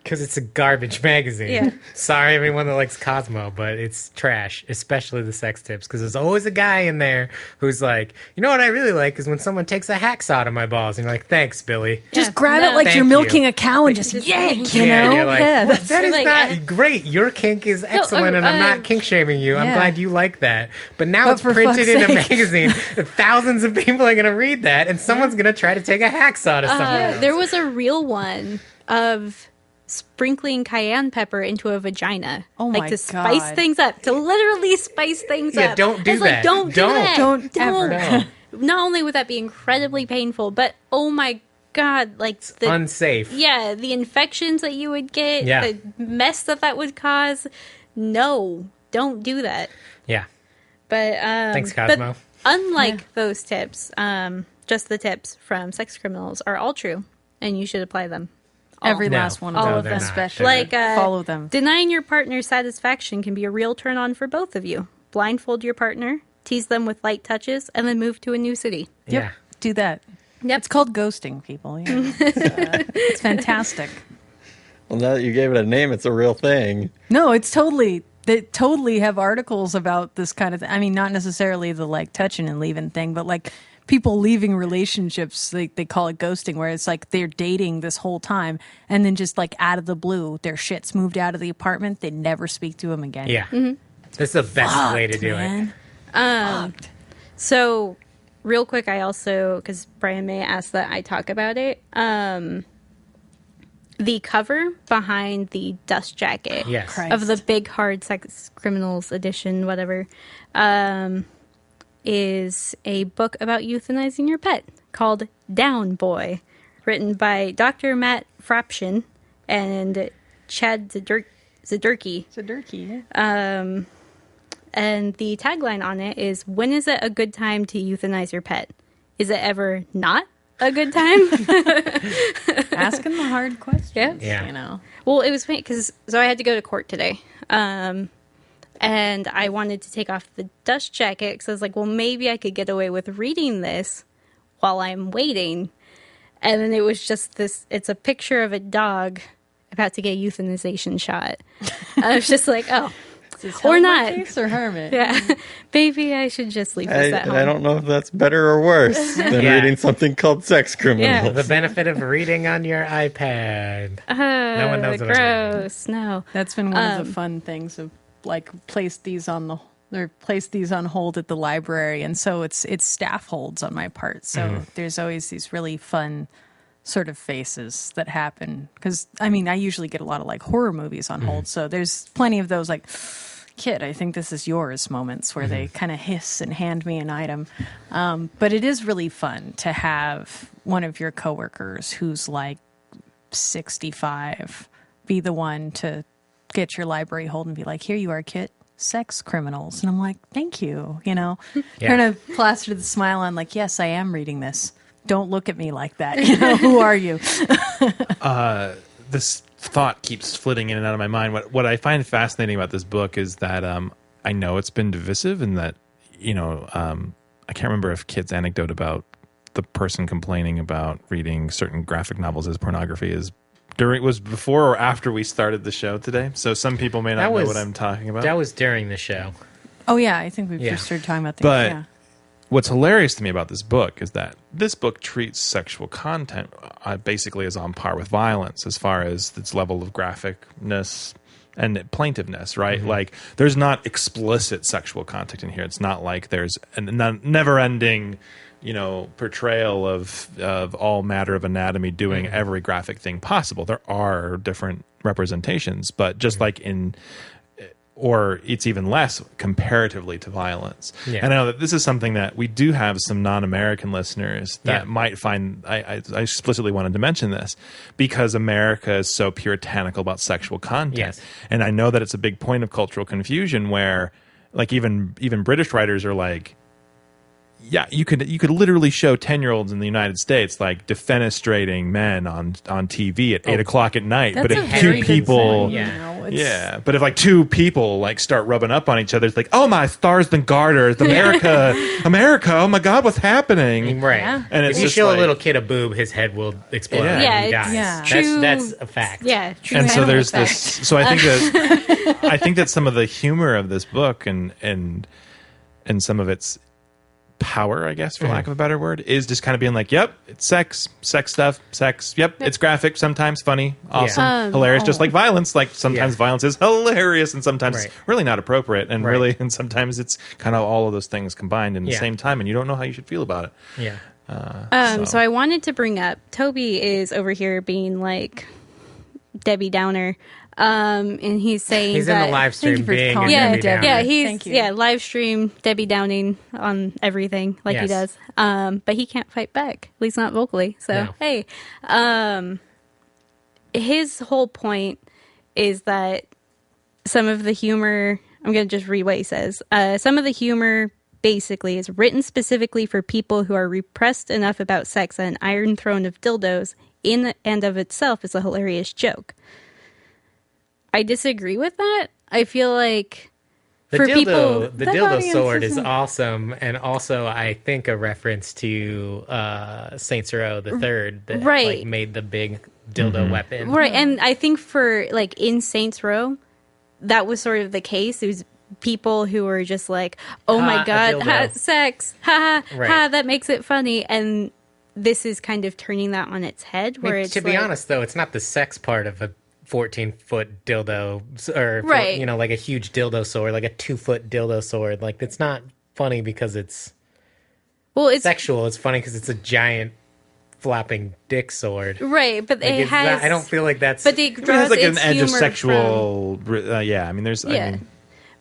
Because it's a garbage magazine. Yeah. Sorry, everyone that likes Cosmo, but it's trash, especially the sex tips. Because there's always a guy in there who's like, you know what I really like is when someone takes a hacksaw to my balls. And you're like, thanks, Billy. Just Yeah. grab No. it like Thank you're you. milking a cow and just Just- yank, you Yeah, know? you're like, Yeah, "What? That is like, not great. Your kink is excellent, and I'm not kink shaming you. I'm yeah. glad you like that. But now But it's for printed in a fuck's sake. magazine. Thousands of people are going to read that, and someone's going to try to take a hacksaw to someone else. There was a real one of sprinkling cayenne pepper into a vagina. Oh like my to spice God. things up. To literally spice things Yeah, up. don't do It's like, that. don't do Don't. that. Don't ever. No. Not only would that be incredibly painful, but oh my God, like the Unsafe. yeah, the infections that you would get, Yeah. the mess that would cause. No, don't do that. Yeah. But Thanks, but Cosmo. unlike those tips, just the tips from sex criminals are all true, and you should apply them. All. Every No. last one All of of them, them. especially. Like follow them. Denying your partner's satisfaction can be a real turn on for both of you. Blindfold your partner, tease them with light touches, and then move to a new city. Yep. Yeah. Do that. Yep. It's called ghosting, people. Yeah. It's fantastic. Well, now that you gave it a name, it's a real thing. No, it's totally. They totally have articles about this kind of thing. I mean, not necessarily the like touching and leaving thing, but like people leaving relationships. They call it ghosting, where it's like they're dating this whole time, and then just like out of the blue, their shit's moved out of the apartment. They never speak to him again. Yeah. That's the best way to do Man. it. So, real quick, I also, because Brian May asked that I talk about it, the cover behind the dust jacket Yes. Christ. of the Big Hard Sex Criminals edition, whatever, is a book about euthanizing your pet called Down Boy, written by Dr. Matt Fraption and Chad Zdarsky. It's a dirty. Yeah. And the tagline on it is, when is it a good time to euthanize your pet? Is it ever not a good time? Asking the hard questions. Yeah. Yeah. You know. Well, it was funny because I had to go to court today. And I wanted to take off the dust jacket because I was like, well, maybe I could get away with reading this while I'm waiting. And then it was just this, it's a picture of a dog about to get a euthanization shot. I was just like, oh, or not. Case or hermit. Yeah, maybe I should just leave this at home. I don't know if that's better or worse than Yeah. reading something called Sex Criminals. The benefit of reading on your iPad. No one knows what I'm reading. Gross. No. That's been one of the fun things of like place these on hold at the library, and so it's staff holds on my part. So there's always these really fun sort of faces that happen because I mean I usually get a lot of like horror movies on hold, so there's plenty of those like, kid, I think this is yours moments where they kind of hiss and hand me an item. But it is really fun to have one of your coworkers who's like 65 be the one to get your library hold and be like, here you are, Kit, sex criminals. And I'm like, thank you, you know, Yeah. trying to plaster the smile on like, yes, I am reading this. Don't look at me like that. You know, who are you? This thought keeps flitting in and out of my mind. What I find fascinating about this book is that I know it's been divisive, and that I can't remember if Kit's anecdote about the person complaining about reading certain graphic novels as pornography is was before or after we started the show today, so some people may not know what I'm talking about. That was during the show. Oh yeah, I think we've just started talking about things. But what's hilarious to me about this book is that this book treats sexual content basically as on par with violence as far as its level of graphicness and plaintiveness, right? Mm-hmm. Like, there's not explicit sexual content in here. It's not like there's a never-ending, portrayal of all matter of anatomy doing every graphic thing possible. There are different representations, but just like or it's even less comparatively to violence. Yeah. And I know that this is something that we do have some non-American listeners that might find, I explicitly wanted to mention this because America is so puritanical about sexual content. Yes. And I know that it's a big point of cultural confusion where like even British writers are like, yeah, you could literally show 10-year-olds in the United States like defenestrating men on TV at 8 o'clock at night. But if two people, but if like two people like start rubbing up on each other, it's like, oh my stars and garters, America, America, oh my God, what's happening? Right. Yeah. And it's if you just show like, a little kid a boob, his head will explode. And he dies. Yeah. That's a fact. Yeah. True. And so there's this. So I think that some of the humor of this book and some of its power, I guess, for lack of a better word, is just kind of being like, yep, it's sex stuff, yep, it's graphic, sometimes funny, awesome, hilarious, just like violence. Like sometimes violence is hilarious and sometimes it's really not appropriate, and really, and sometimes it's kind of all of those things combined in the same time, and you don't know how you should feel about it. Yeah. So I wanted to bring up, Toby is over here being like Debbie Downer. And he's saying he's that, in the live stream being he's live stream Debbie Downing on everything like he does. But he can't fight back, at least not vocally. So hey, his whole point is that some of the humor, I'm going to just read what he says. Some of the humor basically is written specifically for people who are repressed enough about sex that an iron throne of dildos in and of itself is a hilarious joke. I disagree with that. I feel like the dildo sword is isn't awesome, and also I think a reference to Saints Row the Third that like made the big dildo weapon. Right, and I think for like in Saints Row, that was sort of the case. It was people who were just like, "Oh my God, sex, ha ha, that makes it funny," and this is kind of turning that on its head. Where it's to be honest, though, it's not the sex part of a 14-foot dildo, or like a huge dildo sword, like a 2-foot dildo sword. Like, it's not funny because it's sexual. It's funny because it's a giant flapping dick sword, right? But like it has. I don't feel like that's. But it draws like its an edge of humor sexual. I mean, there's. Yeah,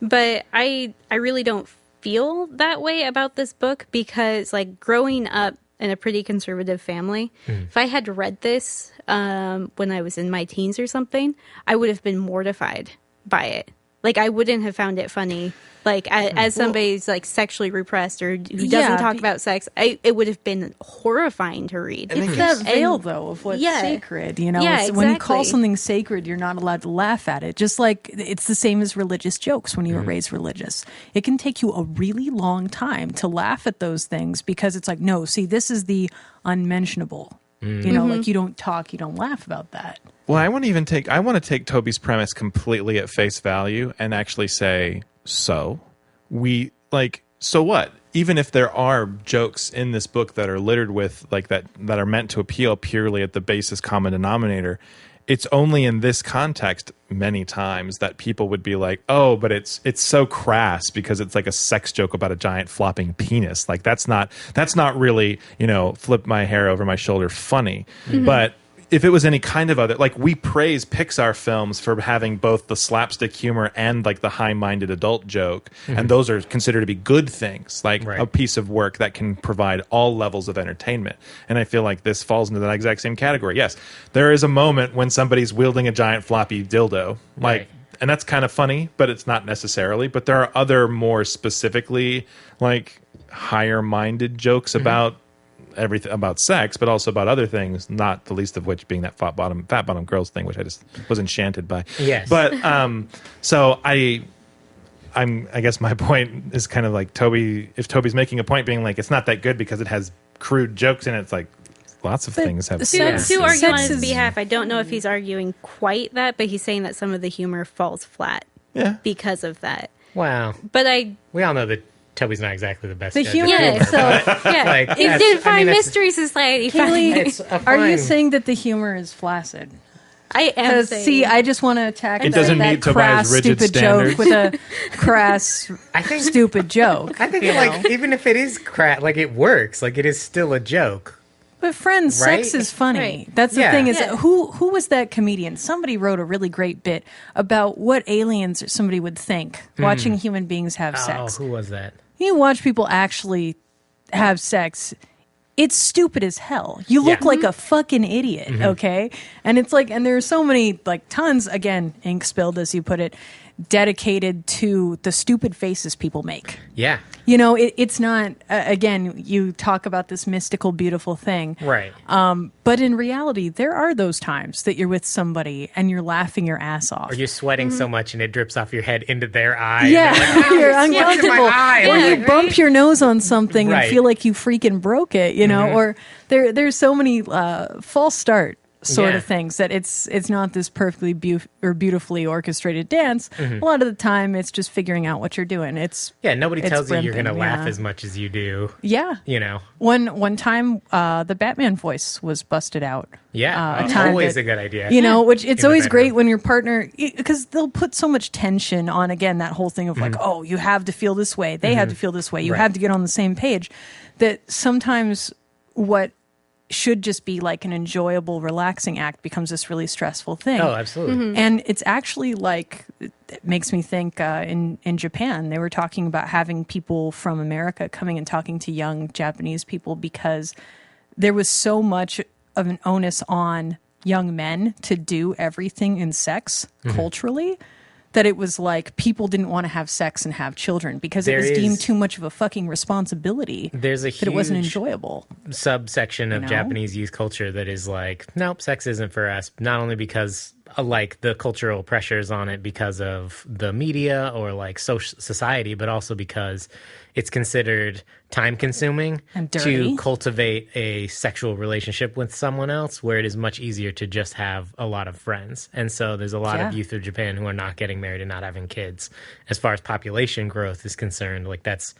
but I really don't feel that way about this book because, like, growing up in a pretty conservative family, if I had read this when I was in my teens or something, I would have been mortified by it. Like, I wouldn't have found it funny. Like, as somebody's like sexually repressed or who doesn't talk about sex, it would have been horrifying to read. It's that veil, though, of what's sacred. Exactly. When you call something sacred, you're not allowed to laugh at it. Just like it's the same as religious jokes when you were raised religious. It can take you a really long time to laugh at those things because it's like, no, see, this is the unmentionable. Like you don't talk, you don't laugh about that. Well, I want to take Toby's premise completely at face value and actually say, so what? Even if there are jokes in this book that are littered with like that are meant to appeal purely at the basis common denominator, it's only in this context many times that people would be like, oh, but it's so crass because it's like a sex joke about a giant flopping penis. Like that's not really, flip my hair over my shoulder funny. But if it was any kind of other, like, we praise Pixar films for having both the slapstick humor and like the high-minded adult joke, and those are considered to be good things, like a piece of work that can provide all levels of entertainment. And I feel like this falls into that exact same category. Yes, there is a moment when somebody's wielding a giant floppy dildo, like, and that's kind of funny, but it's not necessarily. But there are other more specifically like higher-minded jokes about everything about sex, but also about other things, not the least of which being that fat bottom girls thing, which I just was enchanted by. Yes. But so I guess my point is kind of like Toby. If Toby's making a point, being like it's not that good because it has crude jokes in it, it's like lots of things have. To argue on Sex his is- behalf, I don't know if he's arguing quite that, but he's saying that some of the humor falls flat Yeah. because of that. Wow. But We all know that Toby's not exactly the best The judge of humor- humor, yeah, but so yeah, like, he that's- did I find mean, that's- Mystery Society. Kaylee, it's a are you fine- saying that the humor is flaccid? I am Because saying. see, I just want to attack It that, doesn't that meet Tobias' crass, rigid stupid standards. joke with a crass, stupid joke. I think you like know? even if it is crap, like it works. Like it is still a joke. But friends, sex Right? is funny. Right. That's the Yeah. thing. Is Yeah. who was that comedian? Somebody wrote a really great bit about what aliens or somebody would think watching human beings have sex. Oh, who was that? You watch people actually have sex. It's stupid as hell. You look Yeah. like a fucking idiot, okay? And it's like, and there are so many, like tons, again, ink spilled, as you put it, dedicated to the stupid faces people make. Yeah. You know, it's not, again, you talk about this mystical, beautiful thing. Right. But in reality, there are those times that you're with somebody and you're laughing your ass off. Or you're sweating so much and it drips off your head into their eye. Yeah, And they're like, "Oh, you're it's sweating in my uncomfortable. eye." Or Yeah, you right. bump your nose on something and Right. feel like you freaking broke it, you know? Or there's so many false start sort Yeah. of things that it's not this perfectly beautifully orchestrated dance. A lot of the time, it's just figuring out what you're doing. Yeah, nobody It's tells you you're going to brimping, laugh yeah. as much as you do. Yeah. You know. One time, the Batman voice was busted out. Yeah. a time Always that- a good idea. You know, which it's the always great bedroom. when your partner, because they'll put so much tension on, again, that whole thing of like, oh, you have to feel this way. They have to feel this way. You Right. have to get on the same page. That sometimes what should just be like an enjoyable, relaxing act becomes this really stressful thing. Oh, absolutely. And it's actually like, it makes me think in Japan, they were talking about having people from America coming and talking to young Japanese people because there was so much of an onus on young men to do everything in sex culturally that it was like people didn't want to have sex and have children because There it was deemed is- too much of a fucking responsibility There's a that it wasn't huge enjoyable. subsection of know? Japanese youth culture that is like, nope, sex isn't for us. Not only because like the cultural pressures on it because of the media or like society, but also because it's considered time consuming And dirty. to cultivate a sexual relationship with someone else, where it is much easier to just have a lot of friends. And so there's a lot of Yeah. youth of Japan who are not getting married and not having kids. As far as population growth is concerned, like that's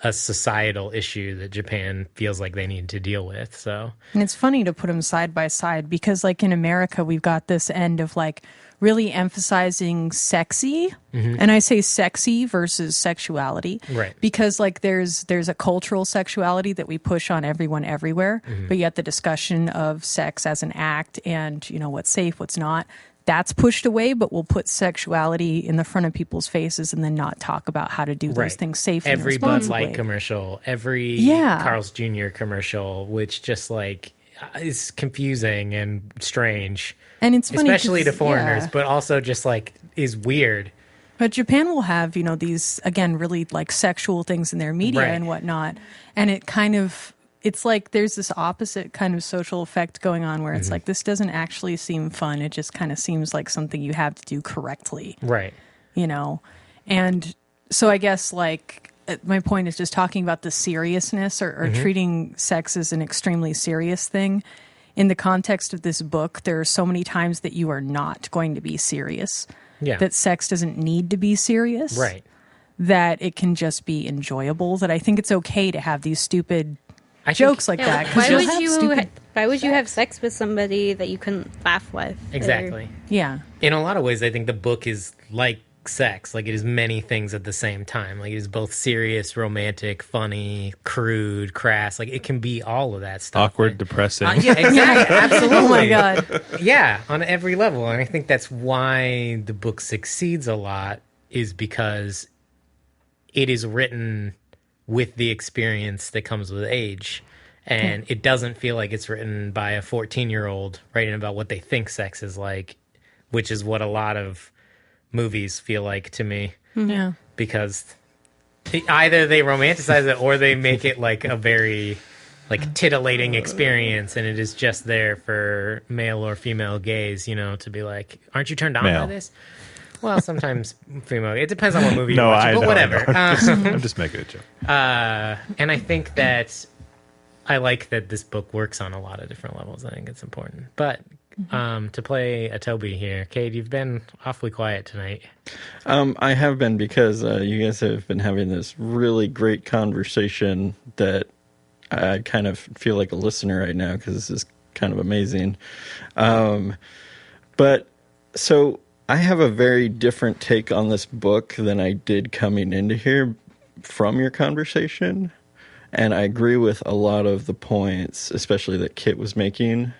a societal issue that Japan feels like they need to deal with. So And it's funny to put them side by side because, like, in America, we've got this end of like really emphasizing sexy, and I say sexy versus sexuality, Right. Because like there's a cultural sexuality that we push on everyone everywhere, but yet the discussion of sex as an act and what's safe, what's not. That's pushed away, but we'll put sexuality in the front of people's faces and then not talk about how to do those Right. things safely. every and Bud responsibly. Light commercial, every Yeah. Carl's Jr. commercial, which just like is confusing and strange, And it's funny, especially to 'cause, foreigners, yeah. but also just like is weird. But Japan will have, these, again, really like sexual things in their media Right. and whatnot. And it's like there's this opposite kind of social effect going on where it's like, this doesn't actually seem fun. It just kind of seems like something you have to do correctly, Right. And so I guess like my point is just talking about the seriousness or treating sex as an extremely serious thing. In the context of this book, there are so many times that you are not going to be serious. Yeah. That sex doesn't need to be serious. Right. That it can just be enjoyable. That I think it's okay to have these stupid I think- jokes like that. 'cause Why you'll would have you? stupid- Why would you have sex with somebody that you couldn't laugh with? Exactly. Yeah. In a lot of ways, I think the book is like sex. Like it is many things at the same time. Like it is both serious, romantic, funny, crude, crass. Like it can be all of that stuff. Awkward, depressing. Yeah, exactly. Absolutely. Oh my god. Yeah, on every level. And I think that's why the book succeeds a lot, is because it is written with the experience that comes with age. And it doesn't feel like it's written by a 14-year-old writing about what they think sex is like, which is what a lot of movies feel like to me. Yeah. Because either they romanticize it or they make it like a very like titillating experience, and it is just there for male or female gaze, to be like, aren't you turned on Male. by this? Well, sometimes female. It depends on what movie No, you're watching, I but know, whatever. I'm just making a joke. And I think that I like that this book works on a lot of different levels. I think it's important. But to play a Toby here, Cade, you've been awfully quiet tonight. I have been, because you guys have been having this really great conversation that I kind of feel like a listener right now, because this is kind of amazing. But so I have a very different take on this book than I did coming into here from your conversation. And I agree with a lot of the points, especially that Kit was making,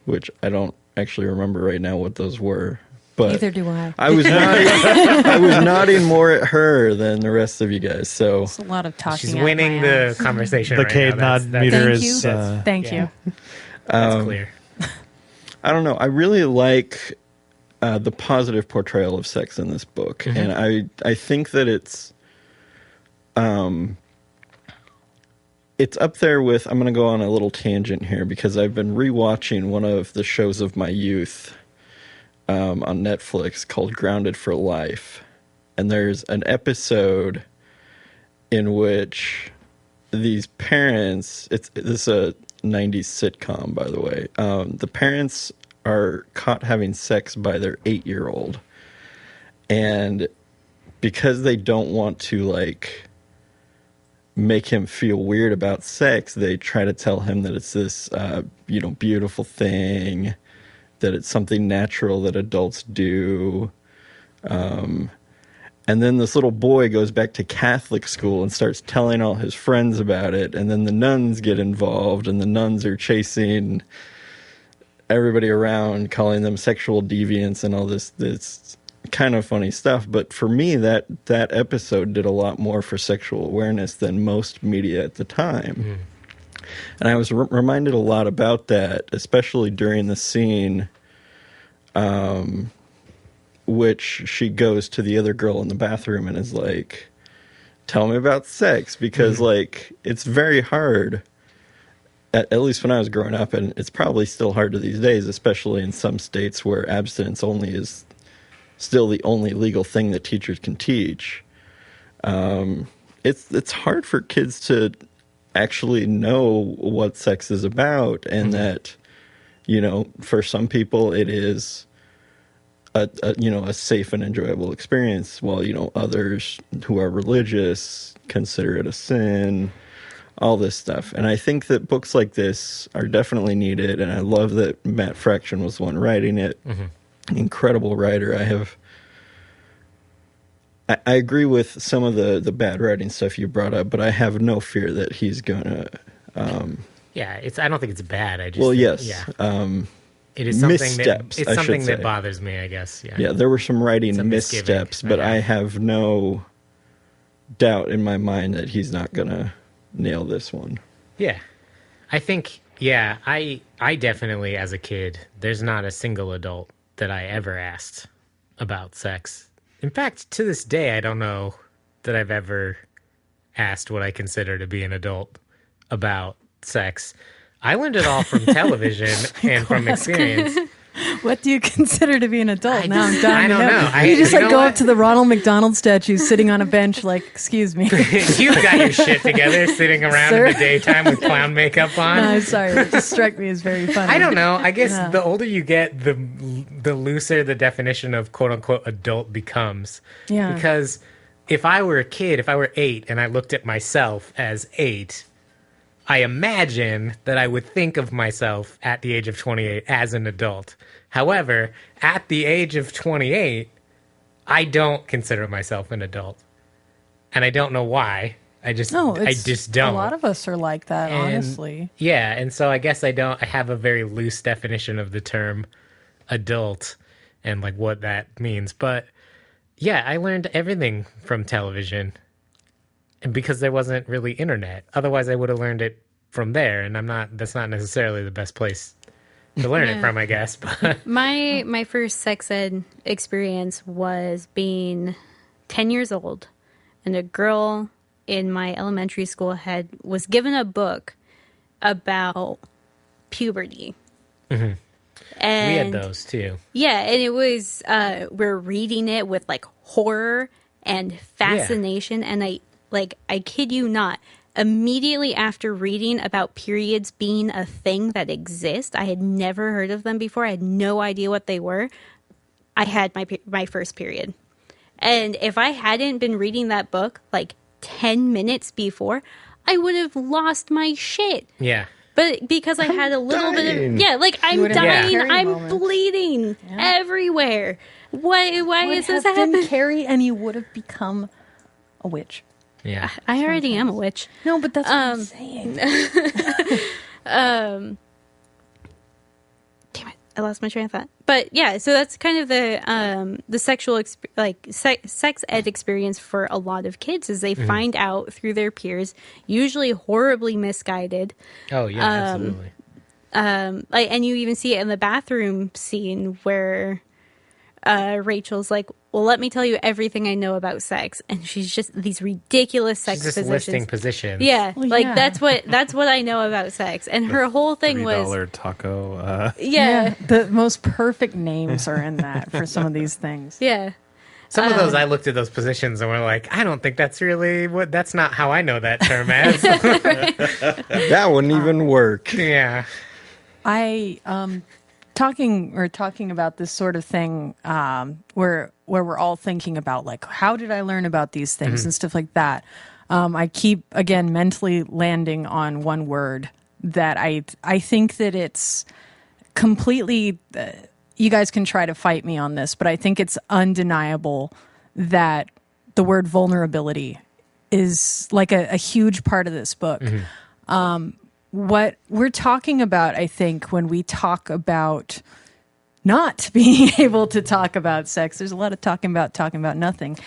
which I don't actually remember right now what those were. But Neither do I. I was nodding more at her than the rest of you guys. So It's a lot of talking. She's out winning my the ass. conversation The right Cade now. nod meter Thank is. you. Thank yeah. you. That's clear. I don't know. I really like the positive portrayal of sex in this book, and I think that it's up there with. I'm going to go on a little tangent here, because I've been rewatching one of the shows of my youth on Netflix called Grounded for Life, and there's an episode in which these parents. This is a 90s sitcom, by the way. The parents are caught having sex by their 8-year-old, and because they don't want to like make him feel weird about sex, they try to tell him that it's this beautiful thing, that it's something natural that adults do. And then this little boy goes back to Catholic school and starts telling all his friends about it. And then the nuns get involved, and the nuns are chasing everybody around, calling them sexual deviants and all this kind of funny stuff. But for me, that episode did a lot more for sexual awareness than most media at the time. And I was reminded a lot about that, especially during the scene which she goes to the other girl in the bathroom and is like, tell me about sex, because like it's very hard, at least when I was growing up, and it's probably still hard to these days, especially in some states where abstinence only is still the only legal thing that teachers can teach. It's hard for kids to actually know what sex is about, and that, for some people it is a safe and enjoyable experience, while others who are religious consider it a sin, all this stuff. And I think that books like this are definitely needed, and I love that Matt Fraction was the one writing it. Incredible writer. I agree with some of the bad writing stuff you brought up, but I have no fear that he's gonna I don't think it's bad. I just it is something missteps, that something that bothers me, I guess. Yeah, there were some writing misgiving, missteps, but I have no doubt in my mind that he's not gonna nail this one. Yeah, I think. Yeah, I definitely, as a kid, there's not a single adult that I ever asked about sex. In fact, to this day, I don't know that I've ever asked what I consider to be an adult about sex. I learned it all from television and from experience. What do you consider to be an adult? Now I'm dying I to don't know. You just you like know go what? up to the Ronald McDonald statue sitting on a bench like, excuse me. You've got your shit together, sitting around Sir? in the daytime with clown makeup on. No, I'm sorry. It just struck me as very funny. I don't know. I guess No. the older you get, the looser the definition of quote unquote adult becomes. Yeah. Because if I were a kid, if I were 8 and I looked at myself as 8, I imagine that I would think of myself at the age of 28 as an adult. However, at the age of 28, I don't consider myself an adult. And I don't know why. I just don't. A lot of us are like that, And- honestly. Yeah, and so I guess I have a very loose definition of the term adult and like what that means. But yeah, I learned everything from television, and because there wasn't really internet. Otherwise I would have learned it from there, and that's not necessarily the best place to learn it from, I guess. But My first sex ed experience was being 10 years old, and a girl in my elementary school was given a book about puberty. Mm-hmm. And we had those too. Yeah, and it was we're reading it with like horror and fascination, and I kid you not, immediately after reading about periods being a thing that exists, I had never heard of them before. I had no idea what they were. I had my first period. And if I hadn't been reading that book like 10 minutes before, I would have lost my shit. Yeah. But because I had a little bit of... Yeah, like, I'm dying. Yeah. I'm bleeding everywhere. Why is this happening? Carrie, and you would have become a witch. Yeah. I already am a witch. No, but that's what I'm saying. Damn it, I lost my train of thought. But yeah, so that's kind of the sexual sex ed experience for a lot of kids, is they find out through their peers, usually horribly misguided. Oh yeah, absolutely. And you even see it in the bathroom scene where Rachel's like, well, let me tell you everything I know about sex, and she's just these ridiculous sex She's just positions. listing positions. Yeah, Well, like yeah. that's what I know about sex, and her whole thing was $30 taco. yeah. The most perfect names are in that for some of these things. Yeah. Some of those, I looked at those positions and were like, I don't think that's really that's not how I know that term as. That wouldn't even work. Yeah. I talking about this sort of thing where we're all thinking about like, how did I learn about these things and stuff like that. I keep again mentally landing on one word that I think that it's completely. You guys can try to fight me on this, but I think it's undeniable that the word vulnerability is like a huge part of this book. What we're talking about, I think, when we talk about not being able to talk about sex, there's a lot of talking about nothing,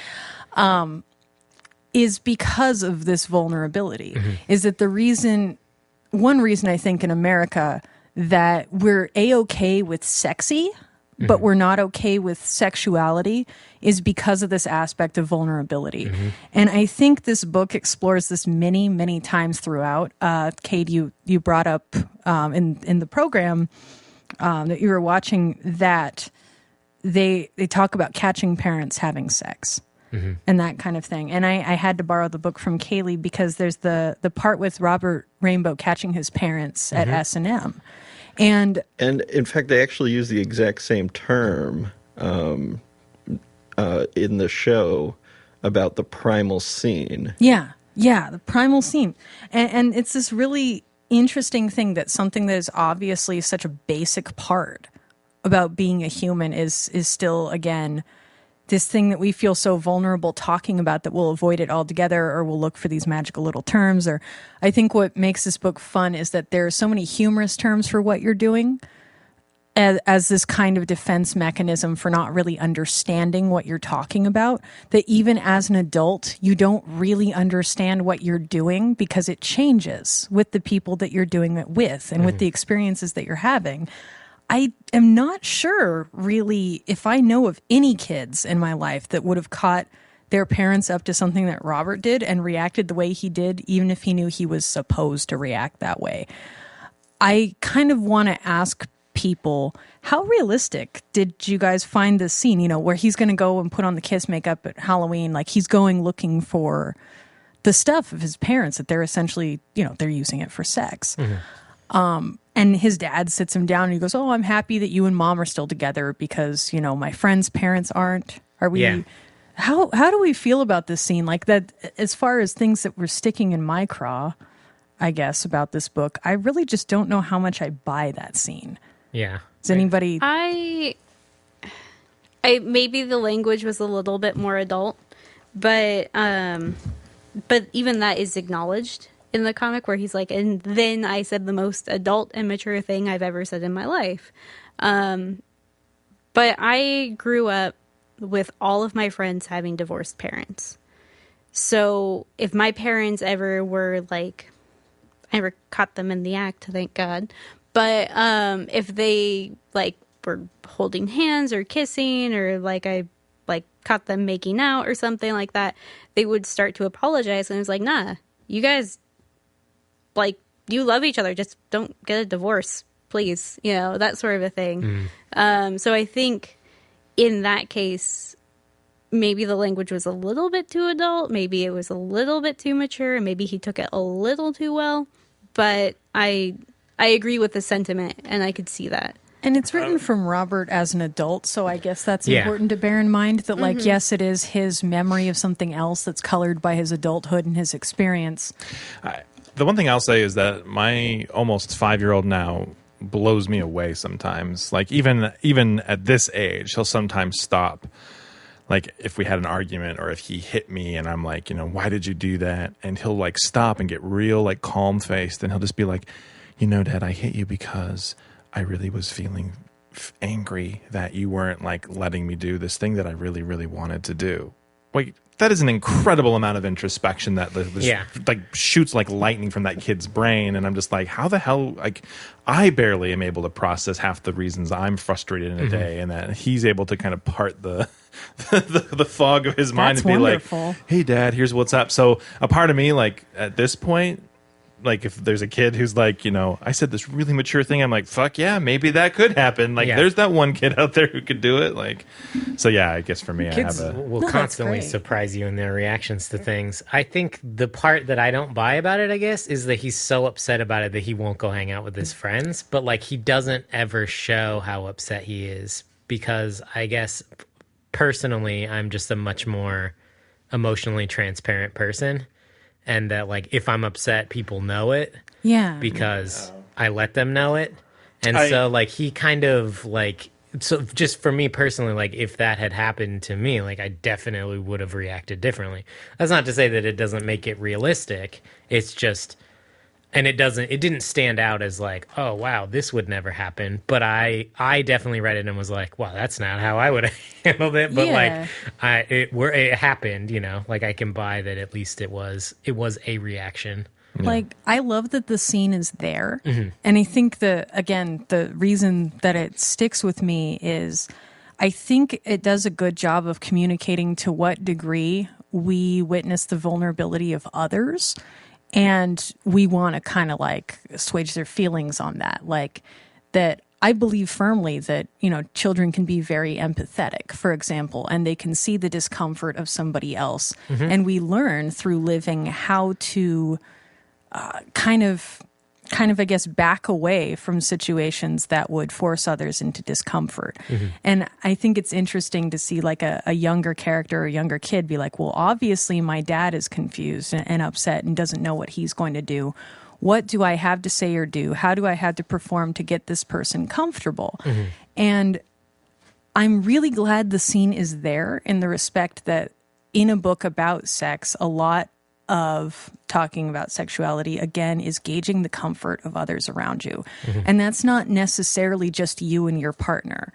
is because of this vulnerability. Is that one reason I think in America that we're A-okay with sexy, but we're not okay with sexuality, is because of this aspect of vulnerability. And I think this book explores this many, many times throughout. Kate, you brought up in the program that you were watching that they talk about catching parents having sex and that kind of thing. And I had to borrow the book from Kaylee because there's the part with Robert Rainbow catching his parents at S&M. And in fact, they actually use the exact same term in the show about the primal scene. Yeah, the primal scene. And it's this really interesting thing that something that is obviously such a basic part about being a human is still, again, this thing that we feel so vulnerable talking about that we'll avoid it altogether, or we'll look for these magical little terms. Or I think what makes this book fun is that there are so many humorous terms for what you're doing as this kind of defense mechanism for not really understanding what you're talking about, that even as an adult, you don't really understand what you're doing because it changes with the people that you're doing it with and with the experiences that you're having. I am not sure, really, if I know of any kids in my life that would have caught their parents up to something that Robert did and reacted the way he did, even if he knew he was supposed to react that way. I kind of want to ask people, how realistic did you guys find this scene, where he's going to go and put on the kiss makeup at Halloween? Like, he's going looking for the stuff of his parents that they're essentially, they're using it for sex. And his dad sits him down and he goes, oh, I'm happy that you and mom are still together because, my friend's parents aren't. Are we? Yeah. How do we feel about this scene? Like that, as far as things that were sticking in my craw, I guess, about this book, I really just don't know how much I buy that scene. Yeah. Does anybody? I maybe the language was a little bit more adult, but even that is acknowledged in the comic, where he's like, and then I said the most adult and mature thing I've ever said in my life. But I grew up with all of my friends having divorced parents. So if my parents ever were like, I never caught them in the act, thank God. But if they like were holding hands or kissing, or like I like caught them making out or something like that, they would start to apologize. And it was like, nah, you guys, like, you love each other, just don't get a divorce, please, that sort of a thing. So I think in that case, maybe the language was a little bit too adult, maybe it was a little bit too mature, and maybe he took it a little too well. But I agree with the sentiment, and I could see that. And it's written from Robert as an adult, so I guess that's important to bear in mind that, like, yes, it is his memory of something else that's colored by his adulthood and his experience. The one thing I'll say is that my almost 5-year-old now blows me away sometimes. Like, even at this age, he'll sometimes stop. Like, if we had an argument or if he hit me and I'm like, why did you do that? And he'll, like, stop and get real, like, calm-faced, and he'll just be like, Dad, I hit you because I really was feeling angry that you weren't, like, letting me do this thing that I really, really wanted to do. Like, that is an incredible amount of introspection that like shoots like lightning from that kid's brain. And I'm just like, how the hell, like, I barely am able to process half the reasons I'm frustrated in a day, and that he's able to kind of part the fog of his mind and be wonderful. Like, hey, Dad, here's what's up. So a part of me, like, at this point, like, if there's a kid who's like, I said this really mature thing, I'm like, fuck yeah, maybe that could happen. Like, there's that one kid out there who could do it. Like, so yeah, I guess for me, kids will constantly surprise you in their reactions to things. I think the part that I don't buy about it, I guess, is that he's so upset about it that he won't go hang out with his friends. But, like, he doesn't ever show how upset he is, because I guess personally, I'm just a much more emotionally transparent person. And that, like, if I'm upset, people know it. Yeah. Because I let them know it. And so, like, he kind of, like... So, just for me personally, like, if that had happened to me, like, I definitely would have reacted differently. That's not to say that it doesn't make it realistic. It's just... And it didn't stand out as like, oh, wow, this would never happen. But I definitely read it and was like, wow, that's not how I would have handled it. But like, it happened, like, I can buy that at least it was a reaction. Yeah. Like, I love that the scene is there. Mm-hmm. And I think the reason that it sticks with me is I think it does a good job of communicating to what degree we witness the vulnerability of others. And we want to kind of like assuage their feelings on that. Like, that I believe firmly that, children can be very empathetic, for example, and they can see the discomfort of somebody else. Mm-hmm. And we learn through living how to kind of, I guess, back away from situations that would force others into discomfort. Mm-hmm. And I think it's interesting to see like a younger character or a younger kid be like, well, obviously my dad is confused and upset and doesn't know what he's going to do. What do I have to say or do? How do I have to perform to get this person comfortable? Mm-hmm. And I'm really glad the scene is there in the respect that in a book about sex, a lot of talking about sexuality, again, is gauging the comfort of others around you. Mm-hmm. And that's not necessarily just you and your partner.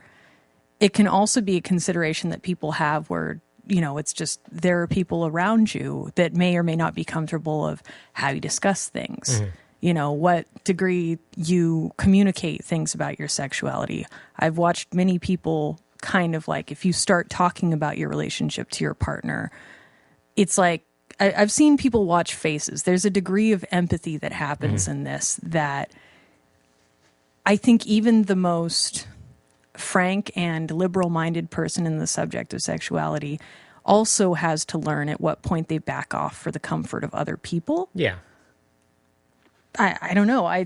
It can also be a consideration that people have where, it's just there are people around you that may or may not be comfortable of how you discuss things. Mm-hmm. What degree you communicate things about your sexuality. I've watched many people kind of like, if you start talking about your relationship to your partner, it's like, I've seen people watch faces. There's a degree of empathy that happens in this that I think even the most frank and liberal-minded person in the subject of sexuality also has to learn at what point they back off for the comfort of other people. Yeah. I don't know.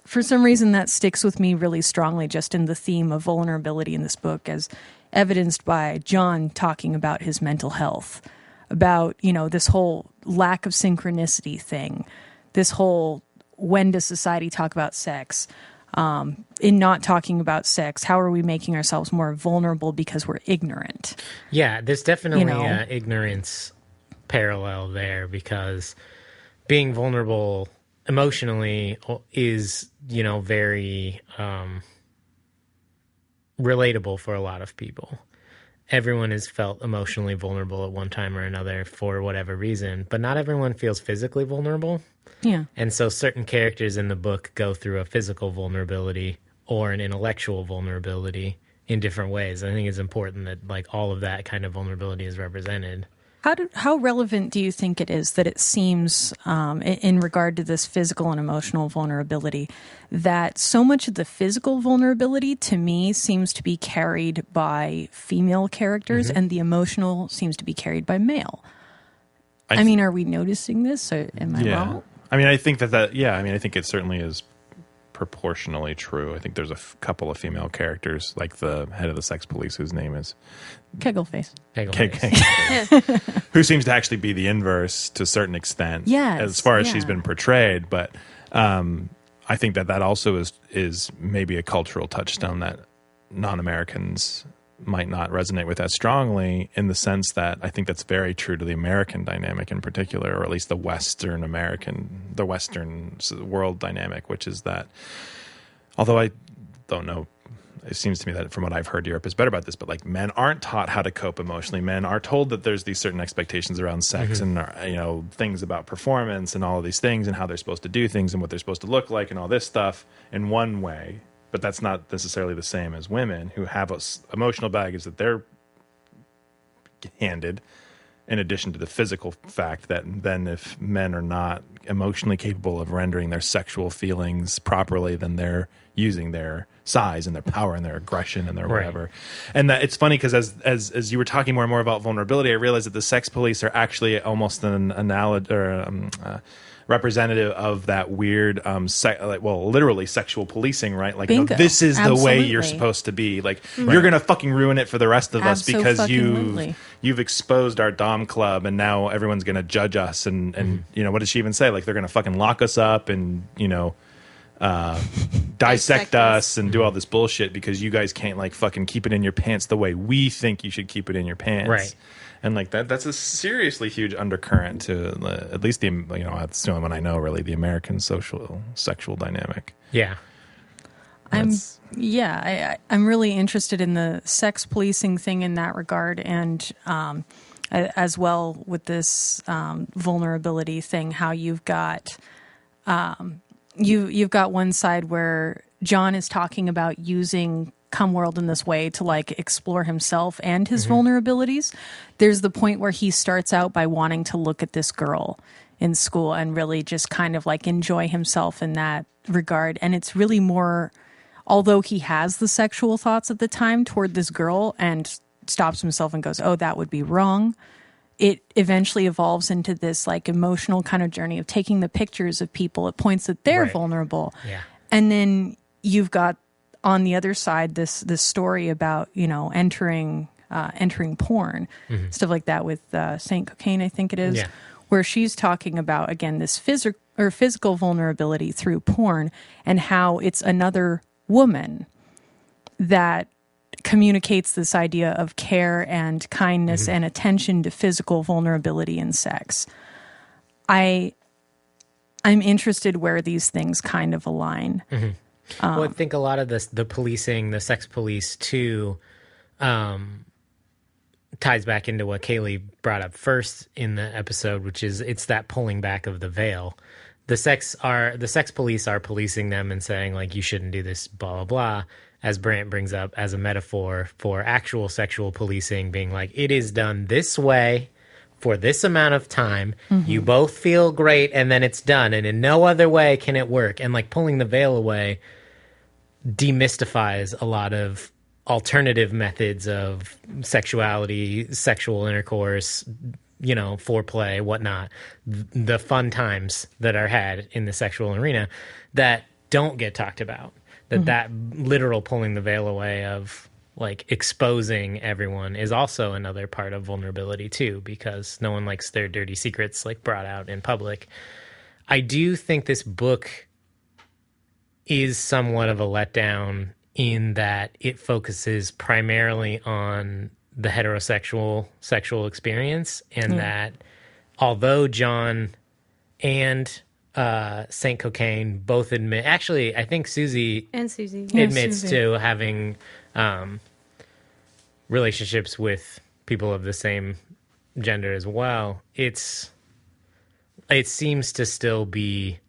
For some reason, that sticks with me really strongly just in the theme of vulnerability in this book, as evidenced by John talking about his mental health, about, this whole lack of synchronicity thing, this whole when does society talk about sex? In not talking about sex, how are we making ourselves more vulnerable because we're ignorant? Yeah, there's definitely ignorance parallel there, because being vulnerable emotionally is, very relatable for a lot of people. Everyone has felt emotionally vulnerable at one time or another for whatever reason, but not everyone feels physically vulnerable. Yeah. And so certain characters in the book go through a physical vulnerability or an intellectual vulnerability in different ways. I think it's important that like all of that kind of vulnerability is represented. How relevant do you think it is that it seems, in regard to this physical and emotional vulnerability, that so much of the physical vulnerability to me seems to be carried by female characters and the emotional seems to be carried by male? I mean, are we noticing this? Or am I wrong? I mean, I think I think it certainly is proportionally true. I think there's a couple of female characters, like the head of the sex police, whose name is Keggleface. Who seems to actually be the inverse to a certain extent, as far as she's been portrayed. But I think that also is maybe a cultural touchstone that non-Americans might not resonate with as strongly, in the sense that I think that's very true to the American dynamic in particular, or at least the Western world dynamic, which is that, although I don't know, it seems to me that from what I've heard, Europe is better about this, but like men aren't taught how to cope emotionally. Men are told that there's these certain expectations around sex and, things about performance and all of these things and how they're supposed to do things and what they're supposed to look like and all this stuff in one way. But that's not necessarily the same as women, who have emotional baggage that they're handed, in addition to the physical fact that then if men are not emotionally capable of rendering their sexual feelings properly, then they're using their size and their power and their aggression and their whatever. And that it's funny because as you were talking more and more about vulnerability, I realized that the sex police are actually almost an analogy or representative of that weird, literally sexual policing, right? Like, no, this is the way you're supposed to be. Like, you're gonna fucking ruin it for the rest of us because you've exposed our dom club, and now everyone's gonna judge us. And what does she even say? Like, they're gonna fucking lock us up and dissect us and do all this bullshit because you guys can't like fucking keep it in your pants the way we think you should keep it in your pants, right? And like that's a seriously huge undercurrent to at least that's the only one I know, really, the American sexual dynamic. Yeah. I'm really interested in the sex policing thing in that regard, and as well with this vulnerability thing, how you've got you've got one side where John is talking about using Cumworld in this way to like explore himself and his vulnerabilities. There's the point where he starts out by wanting to look at this girl in school and really just kind of like enjoy himself in that regard. And it's really more, although he has the sexual thoughts at the time toward this girl and stops himself and goes, oh, that would be wrong. It eventually evolves into this like emotional kind of journey of taking the pictures of people at points that they're vulnerable. Yeah. And then you've got on the other side this story about, entering porn, stuff like that with Saint Cocaine, I think it is, where she's talking about, again, this physical vulnerability through porn and how it's another woman that communicates this idea of care and kindness and attention to physical vulnerability in sex. I'm interested where these things kind of align. Well, I think a lot of the policing, the sex police too, ties back into what Kaylee brought up first in the episode, which is it's that pulling back of the veil. The sex police are policing them and saying like, you shouldn't do this, blah, blah, blah, as Brant brings up as a metaphor for actual sexual policing being like, it is done this way for this amount of time. You both feel great and then it's done. And in no other way can it work. And like pulling the veil away demystifies a lot of alternative methods of sexuality, sexual intercourse, foreplay, whatnot, the fun times that are had in the sexual arena that don't get talked about. That literal pulling the veil away of like exposing everyone is also another part of vulnerability too, because no one likes their dirty secrets like brought out in public. I do think this book is somewhat of a letdown in that it focuses primarily on the heterosexual sexual experience, and that although John and Saint Cocaine both admit, actually I think Suzy admits to having relationships with people of the same gender as well, it seems to still be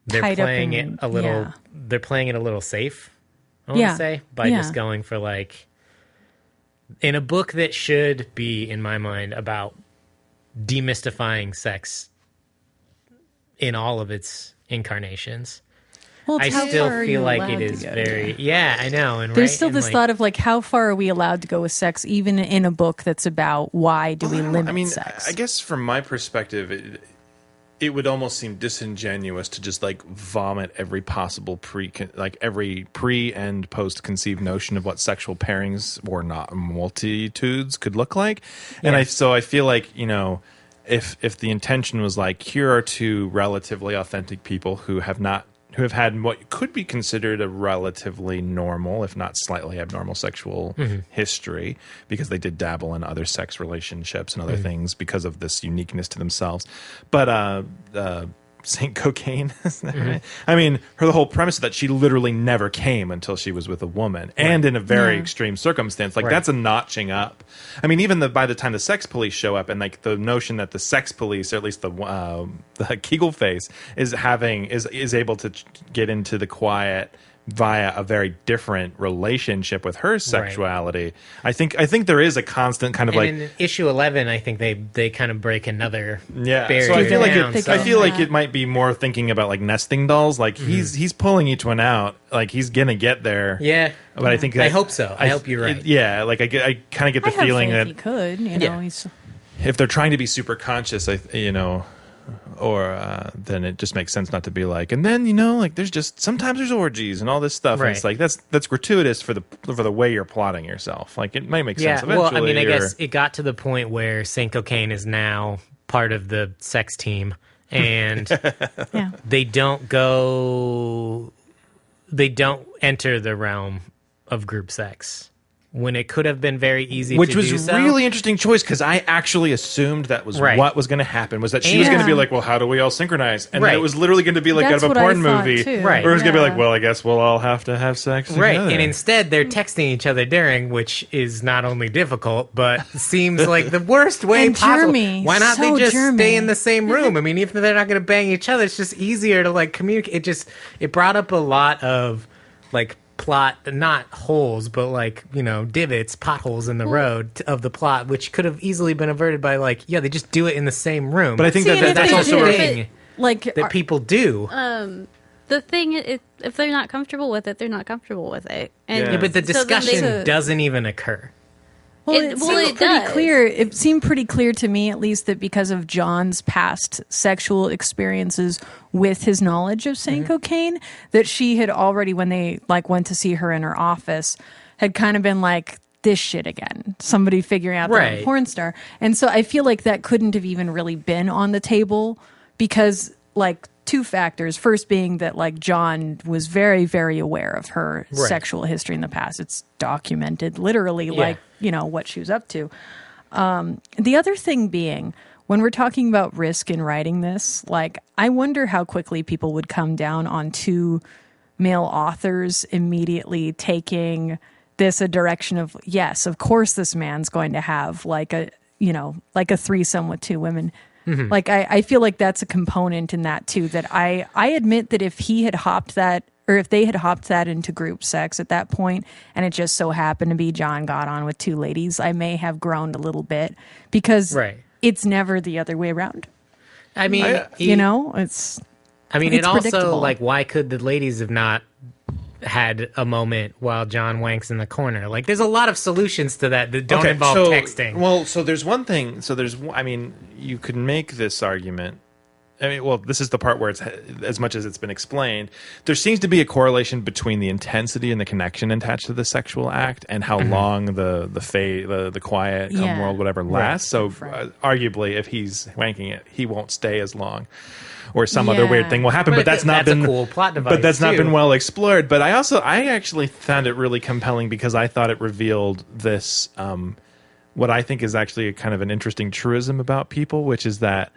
they're playing it a little safe, I want to say, by just going for like, in a book that should be, in my mind, about demystifying sex in all of its incarnations. Well, I it's how still far are feel you like allowed it to is go? very... Yeah, I know. And There's right, still and this like, thought of like, how far are we allowed to go with sex, even in a book that's about why do we limit sex? I guess from my perspective, it would almost seem disingenuous to just like vomit every possible every pre and post conceived notion of what sexual pairings or not multitudes could look like. And I feel like, you know, if the intention was like, here are two relatively authentic people who have had what could be considered a relatively normal, if not slightly abnormal, sexual history, because they did dabble in other sex relationships and other things because of this uniqueness to themselves. But Saint Cocaine, isn't that right? I mean, the whole premise is that she literally never came until she was with a woman, and in a very extreme circumstance. Like that's a notching up. I mean, even by the time the sex police show up, and like the notion that the sex police, or at least the Kegel face, is able to get into the quiet via a very different relationship with her sexuality. I think there is a constant kind of and in issue 11, I think they kind of break another barrier. So I feel down, like it might be more thinking about like nesting dolls. Like he's pulling each one out. Like he's gonna get there. Yeah, but I think I hope so. I hope you're right. Like I kind of get the feeling that he could. You know, he's... if they're trying to be super conscious, then it just makes sense not to be like, and then, you know, like sometimes there's orgies and all this stuff. And it's like that's gratuitous for the way you're plotting yourself. Like it might make sense eventually. Well, I mean, I guess it got to the point where Saint Cocaine is now part of the sex team, and they don't enter the realm of group sex. When it could have been very easy to do so. Which was a really interesting choice, because I actually assumed that was what was going to happen, was that she was going to be like, well, how do we all synchronize? And then it was literally going to be like out of a porn movie. Right. Where it was going to be like, well, I guess we'll all have to have sex together. Right, and instead they're texting each other during, which is not only difficult, but seems like the worst way possible. Germy, why not they just stay in the same room? I mean, even if they're not going to bang each other, it's just easier to like communicate. It brought up a lot of like plot, not holes, but like, you know, divots, potholes in the road of the plot, which could have easily been averted by like, they just do it in the same room. But I think that's also a thing that people do. The thing is, if they're not comfortable with it, they're not comfortable with it. And but the discussion doesn't even occur. Well, it seemed pretty clear to me, at least, that because of John's past sexual experiences with his knowledge of Saint Cocaine, that she had already, when they like went to see her in her office, had kind of been like, this shit again. Somebody figuring out they're a porn star. And so I feel like that couldn't have even really been on the table, because like two factors. First being that like John was very, very aware of her sexual history in the past. It's documented literally, like, you know, what she was up to. The other thing being, when we're talking about risk in writing this, like, I wonder how quickly people would come down on two male authors immediately taking this a direction of, yes, of course this man's going to have like a threesome with two women. Like, I feel like that's a component in that too, that I admit that if he had hopped that, or if they had hopped that into group sex at that point, and it just so happened to be John got on with two ladies, I may have groaned a little bit, because it's never the other way around. I mean, it also, like, why could the ladies have not had a moment while John wanks in the corner? Like, there's a lot of solutions to that don't involve texting. Well, so there's one thing. So I mean, you could make this argument. I mean, well, this is the part where it's, as much as it's been explained, there seems to be a correlation between the intensity and the connection attached to the sexual act and how long the quiet Cumworld whatever lasts. So arguably, if he's wanking it, he won't stay as long, or some other weird thing will happen. But that's not been a cool plot device. But that's not been well explored. But I actually found it really compelling, because I thought it revealed this what I think is actually a kind of an interesting truism about people, which is that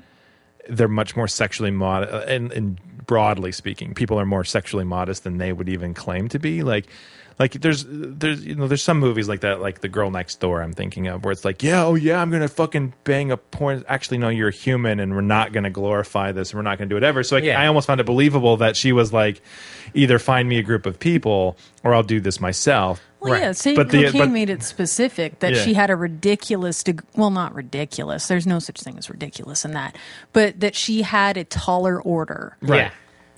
they're much more sexually modest, and broadly speaking, people are more sexually modest than they would even claim to be. Like there's some movies like that, like The Girl Next Door I'm thinking of, where it's like, I'm gonna fucking bang a porn. Actually, no, you're a human, and we're not gonna glorify this, and we're not gonna do whatever. So I almost found it believable that she was like, either find me a group of people or I'll do this myself. Well, Right. yeah, St. But Cocaine made it specific that Yeah. she had a ridiculous, well, not ridiculous. There's no such thing as ridiculous in that. But that she had a taller order Yeah.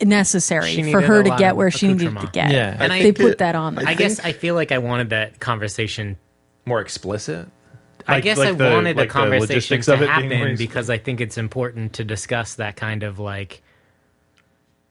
necessary She for needed her a to lot get of where she needed to accoutrement. get. Yeah. And They put that on there. I guess I feel like I wanted that conversation. More explicit. I guess I wanted the the conversation logistics to of it being happen more because I think it's important to discuss that kind of like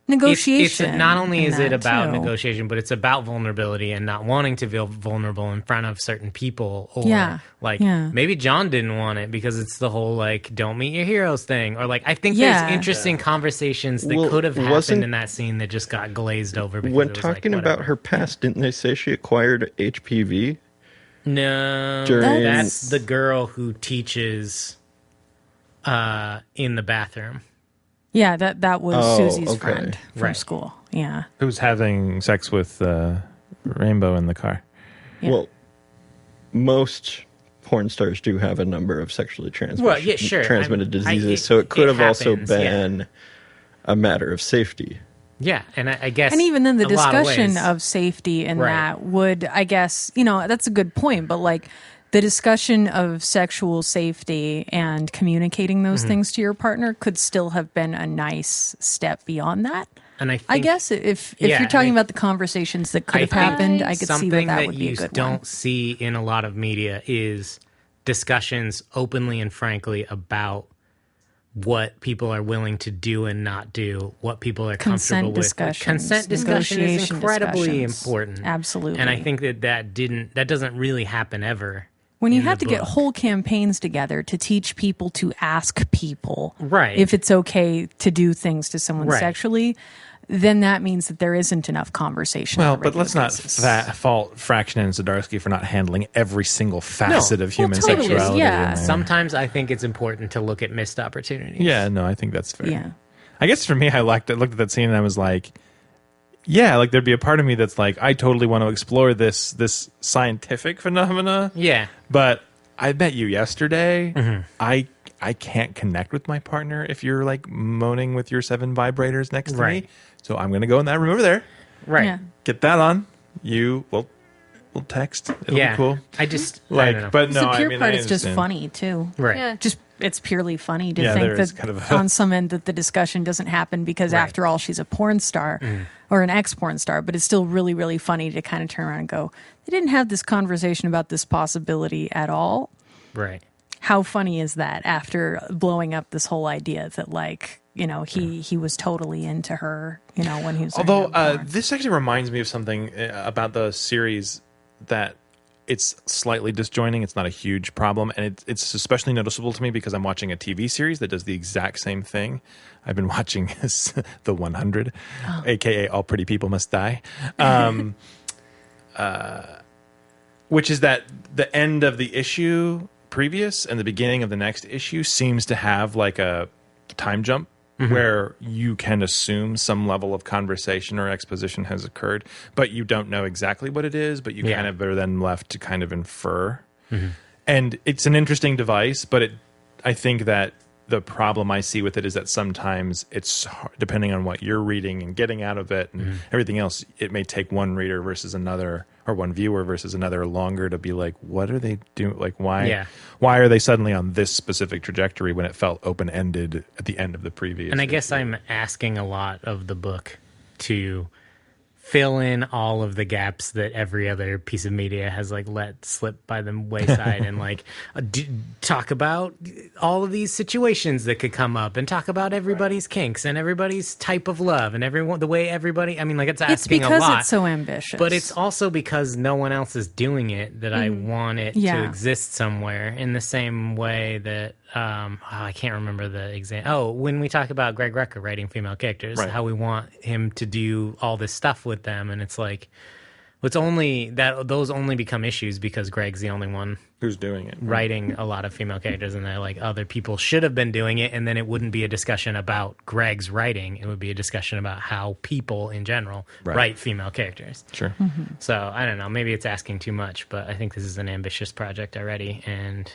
Negotiation. It's not only in is it that, about too. negotiation, but it's about vulnerability and not wanting to feel vulnerable in front of certain people. Or Yeah. like Yeah. maybe John didn't want it because it's the whole like don't meet your heroes thing. Or like I think Yeah. there's interesting conversations that Well, could have happened wasn't- in that scene that just got glazed over. Because When it was talking like, about whatever. her past, didn't they say she acquired HPV? No, During- that's the girl who teaches in the bathroom. Yeah, that was Oh, Susie's okay. friend from Right. school. Yeah. Who's having sex with Rainbow in the car? Yeah. Well, most porn stars do have a number of sexually transmitted, Well, yeah, sure. transmitted diseases, it- so it could it have also happens, yeah. been a matter of safety. Yeah, and I guess, And even then, the a lot of discussion ways- of safety and Right. that would, I guess, that's a good point. But like the discussion of sexual safety and communicating those Mm-hmm. things to your partner could still have been a nice step beyond that. and I I think guess if Yeah, you're talking I- about the conversations that could have think happened, I could see something that would be a you good don't one. see in a lot of media is discussions openly and frankly about what people are willing to do and not do, what people are Consent comfortable with. discussions, Consent discussion is negotiation incredibly discussions. important. Absolutely. And I think that doesn't really happen ever. When you in have the to get book. whole campaigns together to teach people to ask people Right. if it's okay to do things to someone Right. sexually, then that means that there isn't enough conversation. on Well, a but let's regular not basis. fault Fraction and Zdarsky for not handling every single facet of human totally, sexuality. yeah. in there. Sometimes I think it's important to look at missed opportunities. Yeah, no, I think that's fair. Yeah. I guess for me, I looked at that scene and I was like, yeah, like there'd be a part of me that's like, I totally want to explore this scientific phenomena. Yeah. But I bet you yesterday, Mm-hmm. I can't connect with my partner if you're like moaning with your 7 vibrators next to Right. me. So I'm gonna go in that room over there, Right. Yeah. get that on. We'll text. It'll Yeah. be cool. I don't know. But The no, pure I mean, part I is just understand. funny too. Right. Yeah. Just it's purely funny to Yeah, think there is that kind of a- on some end that the discussion doesn't happen because Right. after all she's a porn star or an ex-porn star, but it's still really, really funny to kind of turn around and go, they didn't have this conversation about this possibility at all. Right. How funny is that after blowing up this whole idea that like, he was totally into her, when he was Although doing porn. this actually reminds me of something about the series that it's slightly disjointing. It's not a huge problem, and it's especially noticeable to me because I'm watching a TV series that does the exact same thing. I've been watching The 100, aka All Pretty People Must Die, which is that the end of the issue previous and the beginning of the next issue seems to have like a time jump where you can assume some level of conversation or exposition has occurred, but you don't know exactly what it is, but you Yeah. kind of are then left to kind of infer. And it's an interesting device, but I think that the problem I see with it is that sometimes it's hard, depending on what you're reading and getting out of it and everything else, it may take one reader versus another or one viewer versus another longer to be like, what are they doing? Like, why are they suddenly on this specific trajectory when it felt open-ended at the end of the previous? And I guess issue? I'm asking a lot of the book to fill in all of the gaps that every other piece of media has like let slip by the wayside and like talk about all of these situations that could come up and talk about everybody's kinks and everybody's type of love and the way everybody, I mean, like it's it's asking because a lot. it's so ambitious. But it's also because no one else is doing it that I want it Yeah. to exist somewhere in the same way that I can't remember the example. Oh, when we talk about Greg Rucka writing female characters, Right. how we want him to do all this stuff with them, and it's like it's only that those only become issues because Greg's the only one who's doing it? writing a lot of female characters, and they're like other people should have been doing it, and then it wouldn't be a discussion about Greg's writing. It would be a discussion about how people in general Right. write female characters. Sure. So I don't know. Maybe it's asking too much, but I think this is an ambitious project already, and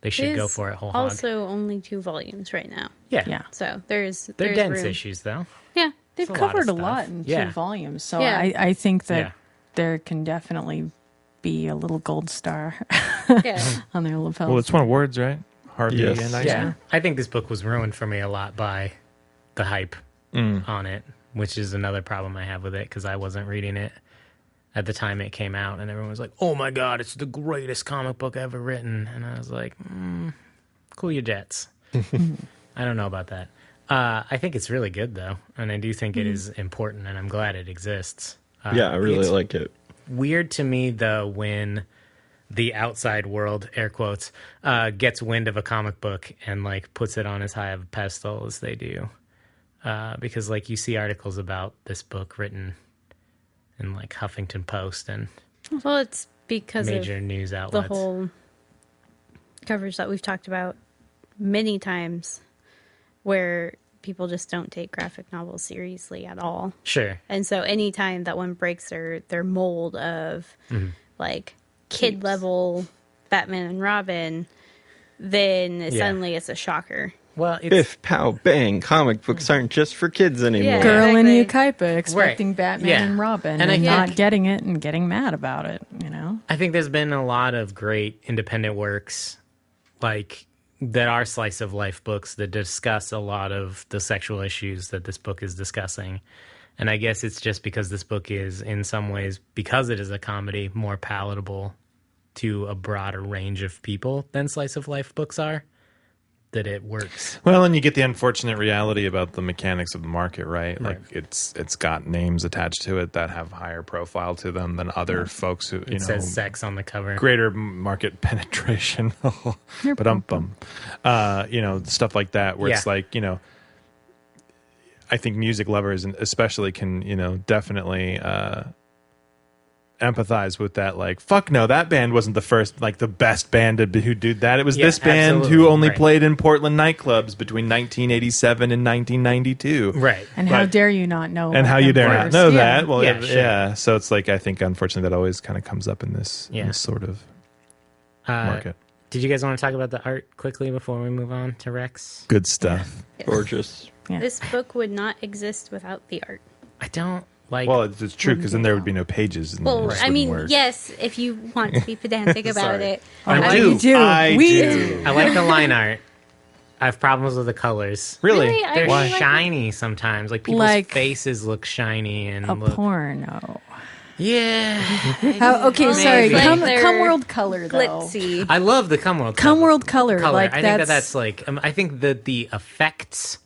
they should It go is for it whole hog. Also, only 2 volumes right now. Yeah, So there's they're there's dense room. issues though. Yeah. They've a lot of covered a stuff. lot in Yeah. 2 volumes, so Yeah. I think that Yeah. there can definitely be a little gold star Yeah. on their lapels. Well, it's one of words, right? Harvey Yes. and Yeah, Eisner. I think this book was ruined for me a lot by the hype on it, which is another problem I have with it because I wasn't reading it at the time it came out, and everyone was like, "Oh my god, it's the greatest comic book ever written," and I was like, "Cool your jets." I don't know about that. I think it's really good though, and I do think it is important, and I'm glad it exists. Yeah, I really it's like it. weird to me though when the outside world, air quotes, gets wind of a comic book and like puts it on as high of a pedestal as they do, because like you see articles about this book written in like Huffington Post and Well, it's because major of news the outlets. whole coverage that we've talked about many times where people just don't take graphic novels seriously at all. Sure. And so anytime that one breaks their mold of like kid level Batman and Robin, then suddenly it's a shocker. Well, it's Biff, pow, bang. Comic books aren't just for kids anymore. Yeah. Girl in Exactly. Ukaipa expecting Right. Batman Yeah. and Robin And I and think- not getting it and getting mad about it, you know? I think there's been a lot of great independent works like that are slice of life books that discuss a lot of the sexual issues that this book is discussing. And I guess it's just because this book is in some ways, because it is a comedy, more palatable to a broader range of people than slice of life books are, that it works. Well, and you get the unfortunate reality about the mechanics of the market, right? Like it's got names attached to it that have higher profile to them than other folks who It says sex on the cover. greater market penetration. But stuff like that where it's Yeah. like, I think music lovers and especially can, definitely empathize with that. Like, fuck no, that band wasn't the first, like the best band who did that. It was Yeah, this band absolutely. who only Right. played in Portland nightclubs between 1987 and 1992. Right. And how But- dare you not know And about how you them dare not first. know Yeah. that? Well, Yeah, sure. So it's like, I think unfortunately that always kind of comes up in this sort of market. Did you guys want to talk about the art quickly before we move on to Rex? Good stuff. Gorgeous. Yeah. This book would not exist without the art. I don't like... Well, it's true because then there would be no pages. And Well, this I mean, wouldn't work. yes, if you want to be pedantic about Sorry. it. I You do. I We do. I like the line art. I have problems with the colors. Really? Really? I They're really like shiny sometimes. Like people's Like faces look shiny and a look... porno. Yeah. Okay, sorry. Like they're Cumworld color, though. glitzy. I love the Cumworld Cumworld color. Like, I think that's like... I think that the effects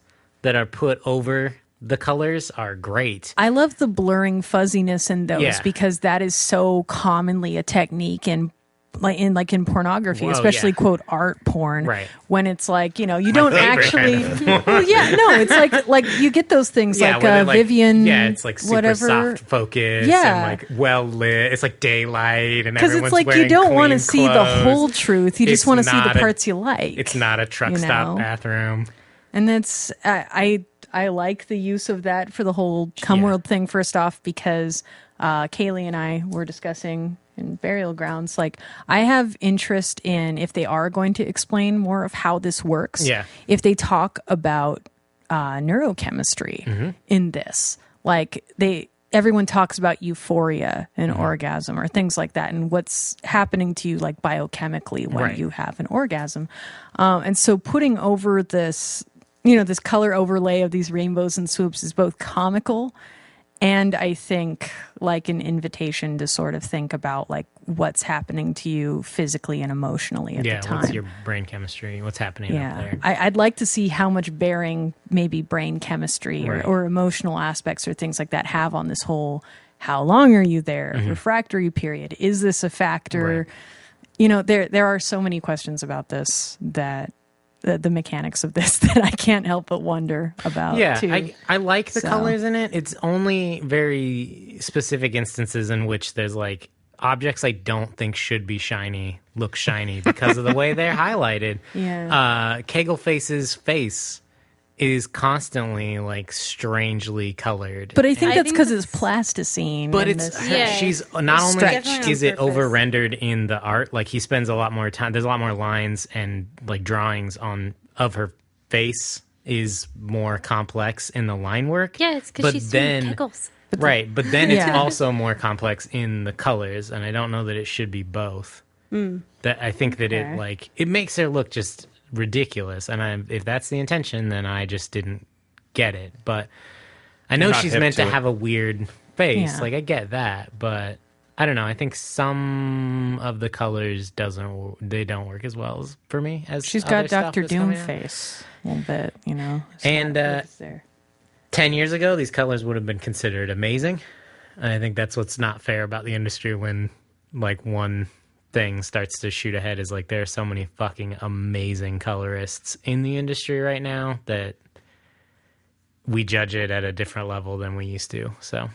that are put over the colors are great. I love the blurring fuzziness in those Yeah. because that is so commonly a technique in pornography, Whoa, especially yeah. quote art porn. Right. When it's like, you don't favorite actually kind well, yeah, no, it's like you get those things like where they're, Vivian Yeah, it's like super whatever. soft focus Yeah. and like well lit. It's like daylight and Because everyone's it's like you wearing don't want to clean see the clothes. whole truth. You just It's want to see the not a- parts you like. It's not a truck you stop know? bathroom. And that's I like the use of that for the whole Cumworld thing. First off, because Kaylee and I were discussing in Burial Grounds, like I have interest in if they are going to explain more of how this works. Yeah. If they talk about neurochemistry in this, like everyone talks about euphoria and orgasm or things like that and what's happening to you like biochemically when Right. you have an orgasm. And so putting over this, this color overlay of these rainbows and swoops is both comical and I think like an invitation to sort of think about like what's happening to you physically and emotionally at Yeah, the time. what's your brain chemistry? What's happening up there? I'd like to see how much bearing maybe brain chemistry Right. or emotional aspects or things like that have on this whole how long are you there? Refractory period. Is this a factor? Right. There are so many questions about this that the mechanics of this that I can't help but wonder about. Yeah, too. I like the So. colors in it. It's only very specific instances in which there's like objects I don't think should be shiny look shiny because of the way they're highlighted. Yeah. Kegleface's face is constantly like strangely colored. But I think I that's think because it's that's- plasticine. But in it's this. Yeah. she's not only Definitely is on it purpose. over rendered in the art, like he spends a lot more time. There's a lot more lines and like drawings of her face is more complex in the line work. Yeah, it's because But she's then doing pickles. Right, but then it's Yeah. also more complex in the colors, and I don't know that it should be both. That I think that Okay. it makes her look just ridiculous, and if that's the intention, then I just didn't get it. But I know Not she's hip meant to to it. have a weird face, Yeah. like I get that, but I don't know. I think some of the colors don't work as well as for me as She's other got stuff Dr. that's Doom coming out. face a little bit, And, It's there. 10 years ago, these colors would have been considered amazing. And I think that's what's not fair about the industry when, like, one thing starts to shoot ahead is, like, there are so many fucking amazing colorists in the industry right now that we judge it at a different level than we used to. So,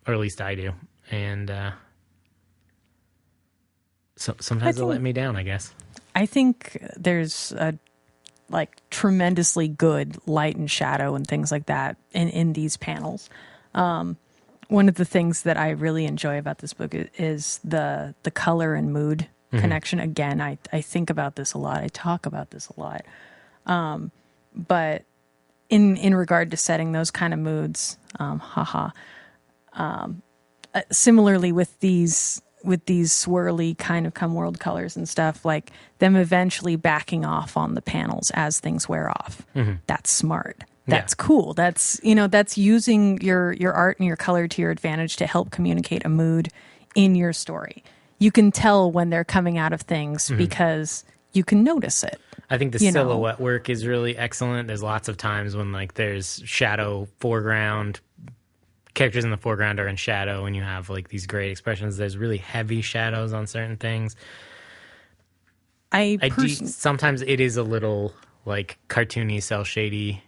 or at least I do. And sometimes they let me down, I guess. I think there's a tremendously good light and shadow and things like that in these panels. One of the things that I really enjoy about this book is the color and mood connection. Again, I think about this a lot. I talk about this a lot. But in regard to setting those kind of moods, similarly with these swirly kind of Cumworld colors and stuff, like them eventually backing off on the panels as things wear off. That's smart. That's cool. That's that's using your art and your color to your advantage to help communicate a mood in your story. You can tell when they're coming out of things because you can notice it. I think the silhouette work is really excellent. There's lots of times when like there's shadow foreground, characters in the foreground are in shadow, and you have like these great expressions. There's really heavy shadows on certain things. Sometimes it is a little like cartoony, cell shady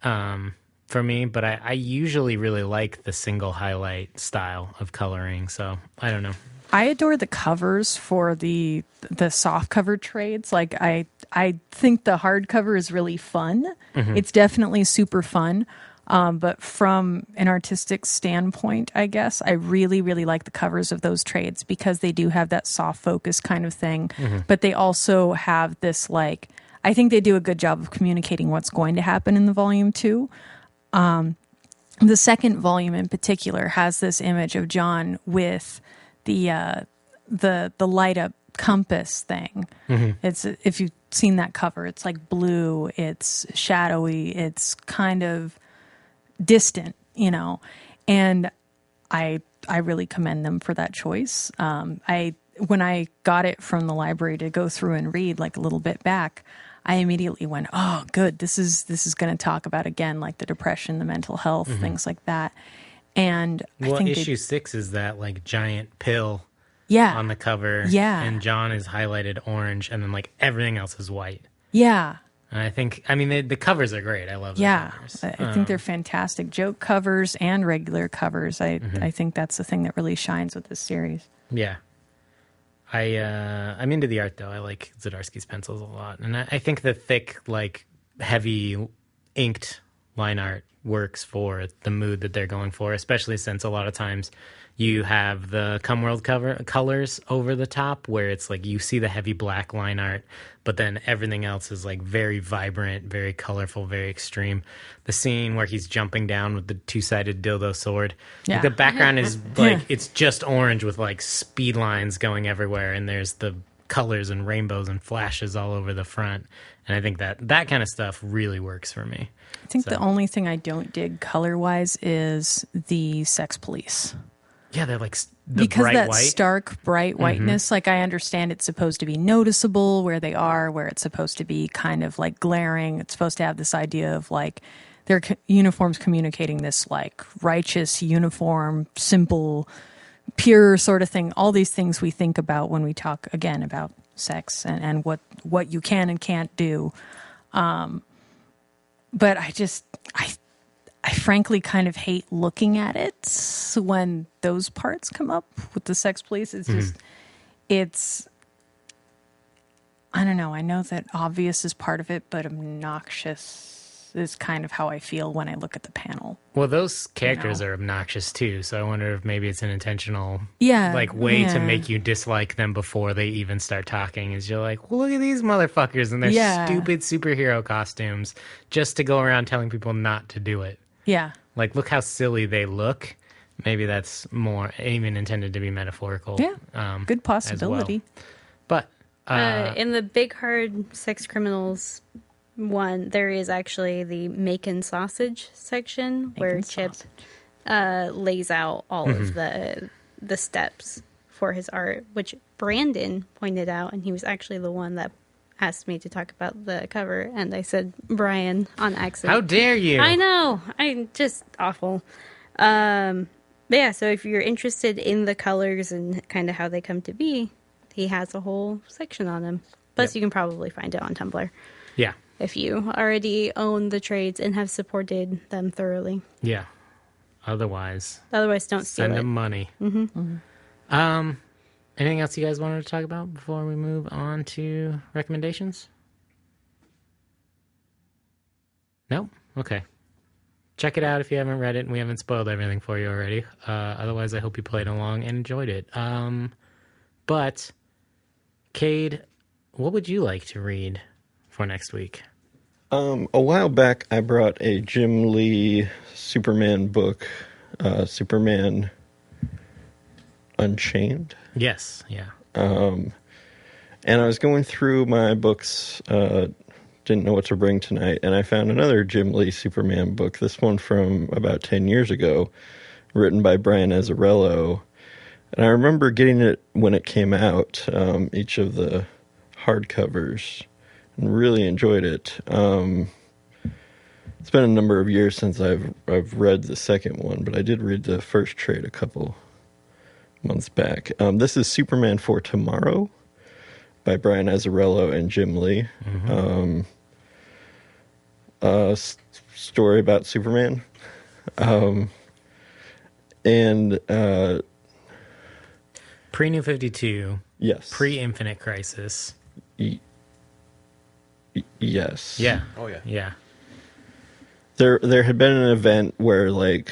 for me, but I usually really like the single highlight style of coloring. So I don't know. I adore the covers for the soft cover trades. Like I think the hardcover is really fun. It's definitely super fun. But from an artistic standpoint, I guess, I really, really like the covers of those trades because they do have that soft focus kind of thing. But they also have this, like, I think they do a good job of communicating what's going to happen in the volume 2. The second volume in particular has this image of John with the light up compass thing. It's, if you've seen that cover, it's like blue, it's shadowy, it's kind of distant, and I really commend them for that choice. When I got it from the library to go through and read like a little bit back, I immediately went, oh good, this is going to talk about again like the depression, the mental health, things like that. And I think issue 6 is that like giant pill yeah on the cover, and John is highlighted orange, and then like everything else is white. And I think, I mean, the covers are great. I love the covers. I think they're fantastic joke covers and regular covers. I think that's the thing that really shines with this series. Yeah. I'm into the art, though. I like Zdarsky's pencils a lot. And I think the thick, like, heavy inked line art works for the mood that they're going for, especially since a lot of times you have the Cumworld colors over the top where it's like you see the heavy black line art, but then everything else is like very vibrant, very colorful, very extreme. The scene where he's jumping down with the two-sided dildo sword, like the background is like it's just orange with like speed lines going everywhere, and there's the colors and rainbows and flashes all over the front. And I think that kind of stuff really works for me. I think the only thing I don't dig color-wise is the sex police. Yeah, they're like the because bright that white. stark bright whiteness, like I understand it's supposed to be noticeable where they are, where it's supposed to be kind of like glaring. It's supposed to have this idea of like their uniforms communicating this like righteous uniform, simple, pure sort of thing. All these things we think about when we talk again about sex and what you can and can't do. But I frankly kind of hate looking at it when those parts come up with the sex police. It's just, I don't know. I know that obvious is part of it, but obnoxious is kind of how I feel when I look at the panel. Well, those characters are obnoxious too, so I wonder if maybe it's an intentional way to Yeah. make you dislike them before they even start talking. Is you're like, well, look at these motherfuckers in their stupid superhero costumes just to go around telling people not to do it. Yeah. Like, look how silly they look. maybe that's more even intended to be metaphorical. Yeah, good possibility. Well. But in the Big Hard Sex Criminals one, there is actually the Macon Sausage section where Chip lays out all of the steps for his art, which Brandon pointed out, and he was actually the one that asked me to talk about the cover, and I said Brian on accident. how dare you? I know, I'm just awful. But yeah, so if you're interested in the colors and kind of how they come to be, he has a whole section on them. Plus, you can probably find it on Tumblr. Yeah. If you already own the trades and have supported them thoroughly. Yeah. Otherwise, don't steal send it. them money. Anything else you guys wanted to talk about before we move on to recommendations? No? Okay. Check it out if you haven't read it and we haven't spoiled everything for you already. Otherwise, I hope you played along and enjoyed it. But, Cade, what would you like to read for next week? A while back, I brought a Jim Lee Superman book, Superman Unchained. Yes, yeah. And I was going through my books, didn't know what to bring tonight, and I found another Jim Lee Superman book, this one from about 10 years ago, written by Brian Azzarello. And I remember getting it when it came out, each of the hardcovers, and really enjoyed it. It's been a number of years since I've read the second one, but I did read the first trade a couple months back. This is Superman for Tomorrow by Brian Azzarello and Jim Lee. Story about Superman. Pre-New 52. Yes. Pre-Infinite Crisis. Yes. Yeah. Oh, yeah. Yeah. There had been an event where, like,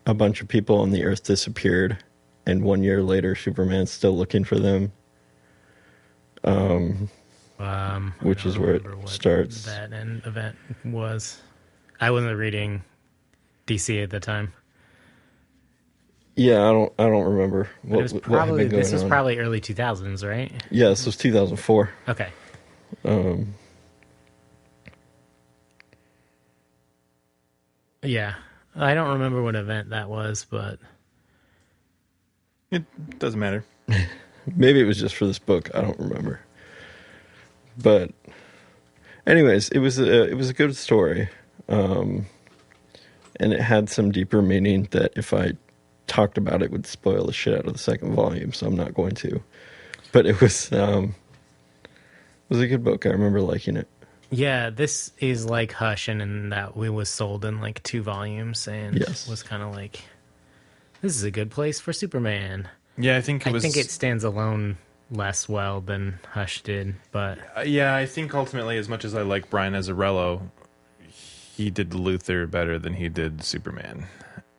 a bunch of people on the Earth disappeared, and 1 year later, Superman's still looking for them. Which is where it starts. That event was. I wasn't reading DC at the time. Yeah, I don't remember But it was probably this was probably early 2000s, right? Yeah, this was 2004. Okay. Yeah, I don't remember what event that was, but It doesn't matter. Maybe it was just for this book. I don't remember. But, anyways, it was a good story, and it had some deeper meaning that if I talked about it would spoil the shit out of the second volume, so I'm not going to. But it was a good book. I remember liking it. yeah, this is like Hush, and in that it was sold in like 2 volumes, and Yes. was kind of like, this is a good place for Superman. Yeah, I think it stands alone less well than Hush did, but yeah, I think ultimately, as much as I like Brian Azzarello, he did Luthor better than he did Superman.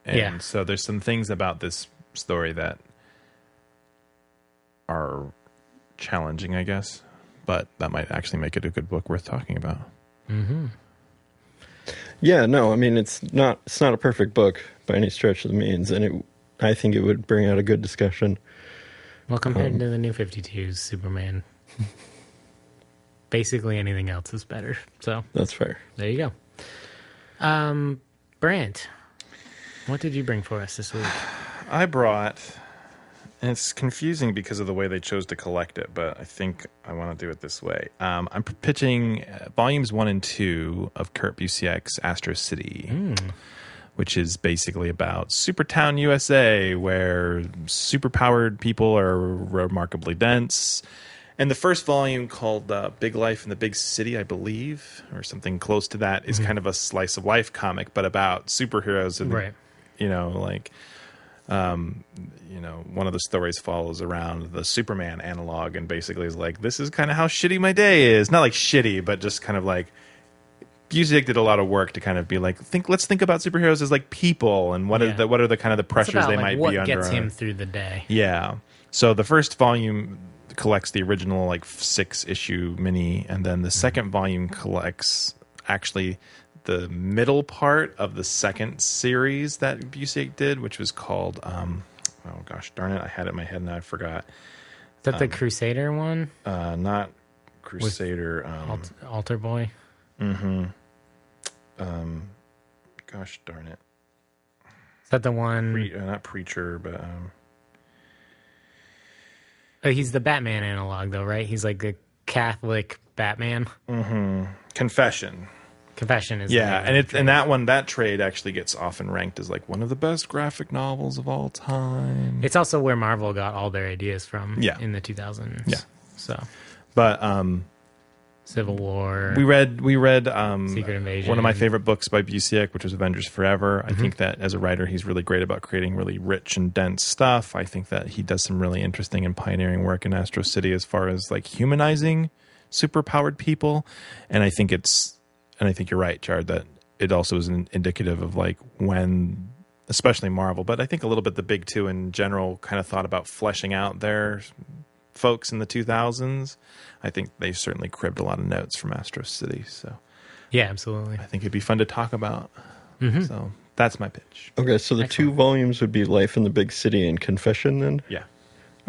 And Yeah. so there's some things about this story that are challenging, I guess. But that might actually make it a good book worth talking about. Yeah, no, I mean it's not a perfect book by any stretch of the means, and I think it would bring out a good discussion. well, compared to the New 52's Superman, basically anything else is better. So That's fair. there you go. Brant, what did you bring for us this week? I brought, and it's confusing because of the way they chose to collect it, but I think I want to do it this way. I'm pitching volumes 1 and 2 of Kurt Busiek's Astro City, which is basically about Supertown, USA, where superpowered people are remarkably dense. And the first volume, called Big Life in the Big City, I believe, or something close to that, is kind of a slice of life comic, but about superheroes and, Right. One of the stories follows around the Superman analog and basically is like, this is kind of how shitty my day is. Not like shitty, but just kind of like, Busiek did a lot of work to kind of be like, let's think about superheroes as like people, and what are the kind of the It's pressures about, they like, might what be under. gets him through the day. Yeah. So the first volume collects the original like 6-issue mini, and then the second volume collects actually the middle part of the second series that Busiek did, which was called, oh gosh, darn it, I had it in my head and I forgot. Is that the Crusader one? Not Crusader. Altar Boy? Gosh darn it. Is that the one? Not Preacher, but... Oh, he's the Batman analog, though, right? He's like the Catholic Batman. Confession. Confession is Yeah, and that one, that trade actually gets often ranked as like one of the best graphic novels of all time. It's also where Marvel got all their ideas from. Yeah. In the 2000s. Yeah. So. But Civil War. we read Secret Invasion. one of my favorite books by Busiek, which was Avengers Forever. I think that as a writer, he's really great about creating really rich and dense stuff. I think that he does some really interesting and pioneering work in Astro City as far as like humanizing superpowered people. And I think you're right, Jared, that it also is indicative of like when, especially Marvel, but I think a little bit the big two in general kind of thought about fleshing out their folks in the 2000s. I think they certainly cribbed a lot of notes from Astro City. So Yeah, absolutely. I think it'd be fun to talk about. So that's my pitch. Okay, so the two volumes would be Life in the Big City and Confession then? Yeah.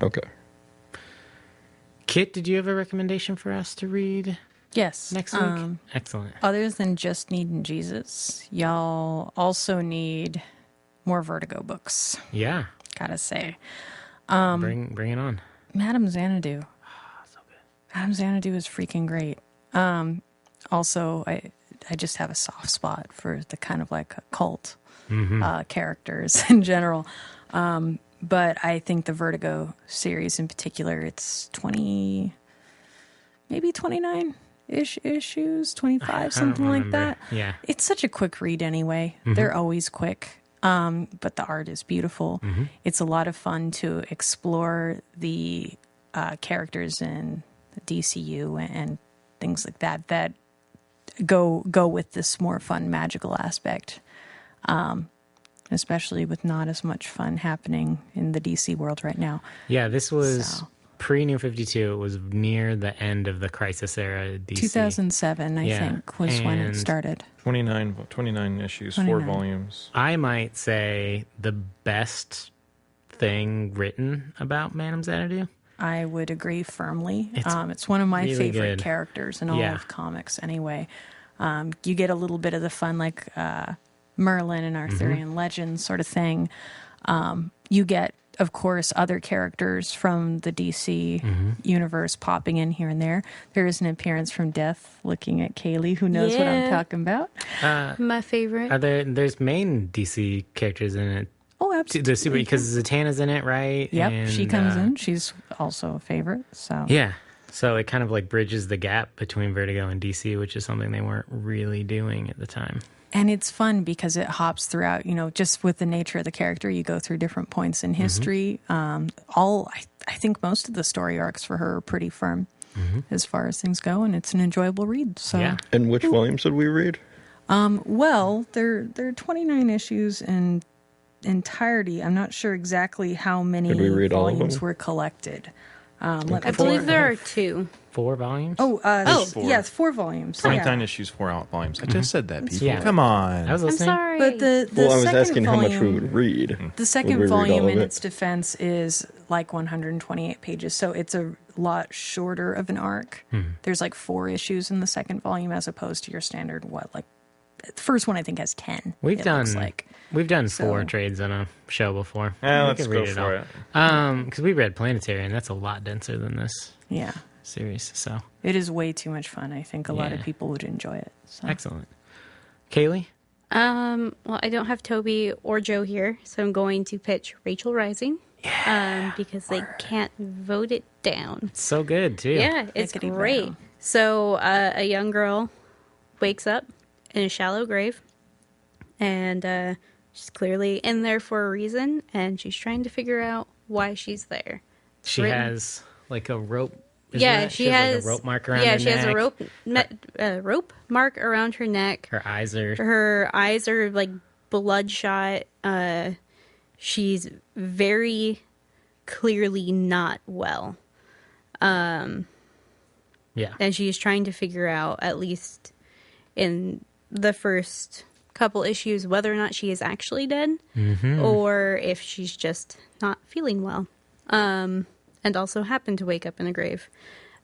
Okay. Kit, did you have a recommendation for us to read Yes. next week? Excellent. Other than just needing Jesus, y'all also need more Vertigo books, Yeah. gotta say. Bring it on. Madame Xanadu. So good. Madame Xanadu is freaking great. Also, I just have a soft spot for the kind of like cult characters in general. But I think the Vertigo series in particular, it's 20, maybe 29-ish issues, 25, something like that. Yeah. It's such a quick read anyway. They're always quick. But the art is beautiful. It's a lot of fun to explore the characters in the DCU and things like that go with this more fun magical aspect. Especially with not as much fun happening in the DC world right now. Yeah, this was pre-New 52. It was near the end of the Crisis era DC. 2007, I think, was when it started. 29 issues, 4 volumes. I might say the best thing written about Madame Xanadu. I would agree firmly. It's one of my really favorite good. characters in all of comics anyway. You get a little bit of the fun, like Merlin and Arthurian legends sort of thing. You get, of course, other characters from the DC universe popping in here and there. There is an appearance from Death looking at Kaylee, who knows what I'm talking about. My favorite. There's main DC characters in it. Oh, absolutely. The super, because Zatanna's in it, right? Yep, And, she comes in. She's also a favorite. So Yeah. So it kind of like bridges the gap between Vertigo and DC, which is something they weren't really doing at the time. And it's fun because it hops throughout, just with the nature of the character, you go through different points in history. I think most of the story arcs for her are pretty firm as far as things go, and it's an enjoyable read. So, Yeah. And which volumes did we read? well, there are 29 issues in entirety. I'm not sure exactly how many Did we read all of volumes them? were collected. I believe there are 2. 4 volumes? Yes, 4 volumes. 29 issues, 4 volumes. I just said that, people. Yeah. Come on. I was I'm listening. sorry. But the Well, I was second asking how much we volume- would read. The Would we second read all volume of in it? its defense is like 128 pages, so it's a lot shorter of an arc. There's like 4 issues in the second volume as opposed to your standard, the first one I think has 10. We've done 4 So- trades on a show before. Yeah, We let's could go read for all. it. Because we read Planetary, and that's a lot denser than this Yeah. series. So It is way too much fun. I think a lot of Yeah. people would enjoy it. So. excellent. Kaylee? Well, I don't have Toby or Joe here, so I'm going to pitch Rachel Rising. Because they can't vote it down. So good, too. Yeah, it's Lickety great. brown. So a young girl wakes up in a shallow grave, and she's clearly in there for a reason, and she's trying to figure out why she's there. She Written- has like a rope. She has like a rope mark around Yeah, her she has neck. a rope mark around her neck. Her eyes are. Her eyes are like bloodshot. She's very clearly not well. Yeah. And she's trying to figure out, at least in the first couple issues whether or not she is actually dead or if she's just not feeling well, and also happened to wake up in a grave.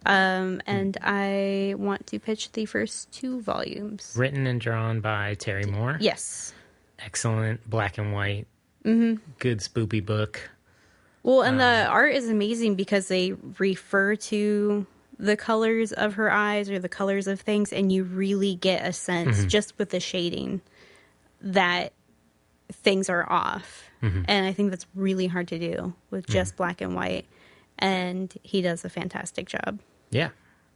And I want to pitch the first 2 volumes. Written and drawn by Terry Moore. Yes. Excellent black and white. Good spoopy book. Well, and the art is amazing because they refer to the colors of her eyes or the colors of things, and you really get a sense just with the shading that things are off. And I think that's really hard to do with just black and white. And he does a fantastic job. Yeah.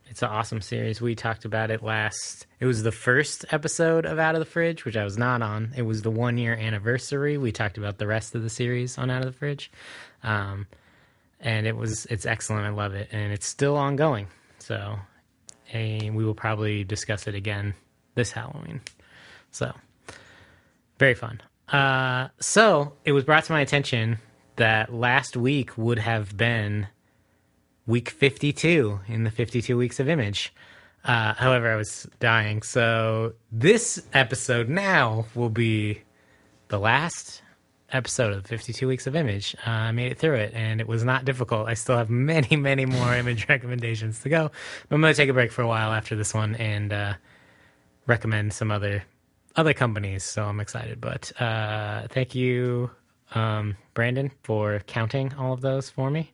It's an awesome series. We talked about it it was the first episode of Out of the Fridge, which I was not on. It was the 1-year anniversary. We talked about the rest of the series on Out of the Fridge. And it's excellent. I love it. And it's still ongoing. So we will probably discuss it again this Halloween. So very fun. So it was brought to my attention that last week would have been week 52 in the 52 weeks of Image. However, I was dying. So this episode now will be the last episode of 52 weeks of Image. I made it through it, and it was not difficult. I still have many, many more Image recommendations to go. But I'm going to take a break for a while after this one and recommend some other companies. So I'm excited. But thank you, Brandon, for counting all of those for me.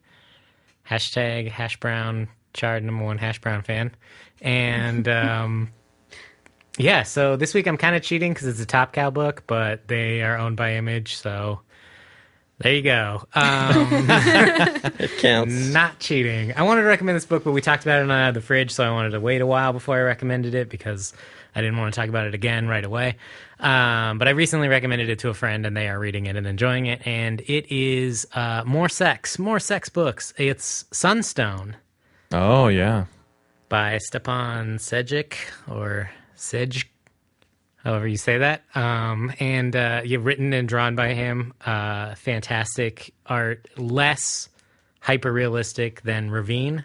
Hashtag #hashbrown chard #1 hash brown fan. And yeah, so this week I'm kind of cheating because it's a Top Cow book, but they are owned by Image, so there you go. It counts. Not cheating. I wanted to recommend this book, but we talked about it on Out of the Fridge, so I wanted to wait a while before I recommended it because I didn't want to talk about it again right away. But I recently recommended it to a friend, and they are reading it and enjoying it. And it is more sex books. It's Sunstone. Oh, yeah. By Stepan Sejic, or Sej, however you say that. And you've written and drawn by him. Fantastic art. Less hyper-realistic than Ravine.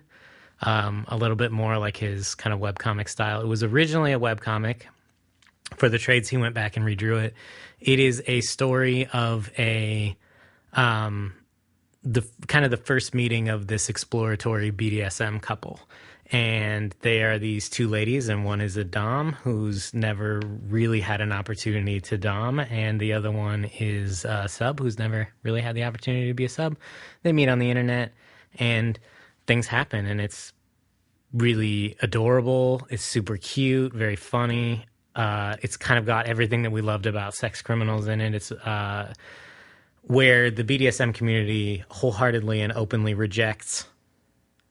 A little bit more like his kind of webcomic style. It was originally a webcomic. For the trades, he went back and redrew it. It is a story of the first meeting of this exploratory BDSM couple. And they are these 2 ladies, and one is a dom who's never really had an opportunity to dom, and the other one is a sub who's never really had the opportunity to be a sub. They meet on the internet, and things happen, and it's really adorable. It's super cute, very funny. It's kind of got everything that we loved about sex criminals in it. It's where the BDSM community wholeheartedly and openly rejects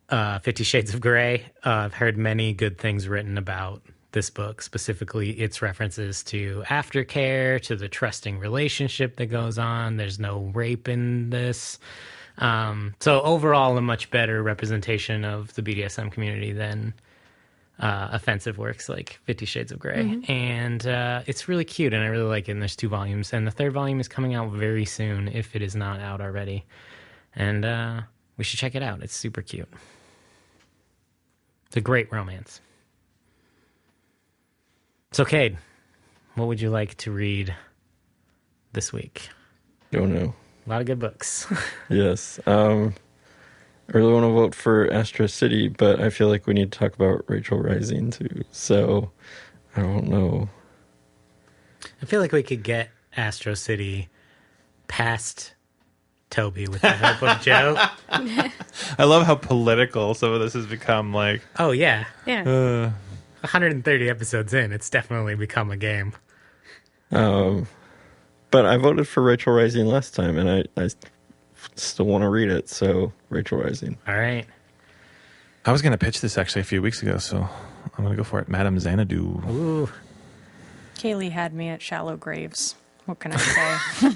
50 Shades of Grey. I've heard many good things written about this book, specifically its references to aftercare, to the trusting relationship that goes on. There's no rape in this. So overall, a much better representation of the BDSM community than offensive works like 50 Shades of Grey. And it's really cute, and I really like it. And there's 2 volumes. And the 3rd volume is coming out very soon, if it is not out already. And we should check it out. It's super cute. It's a great romance. So, Cade, what would you like to read this week? Don't know. A lot of good books. Yes. I really want to vote for Astro City, but I feel like we need to talk about Rachel Rising too. So I don't know. I feel like we could get Astro City past Toby with the help of Joe. I love how political some of this has become. Like, Oh, yeah. Yeah. 130 episodes in, it's definitely become a game. But I voted for Rachel Rising last time, and I still want to read it, so Rachel Rising. All right. I was going to pitch this actually a few weeks ago, so I'm going to go for it. Madame Xanadu. Ooh. Kaylee had me at Shallow Graves. What can I say? A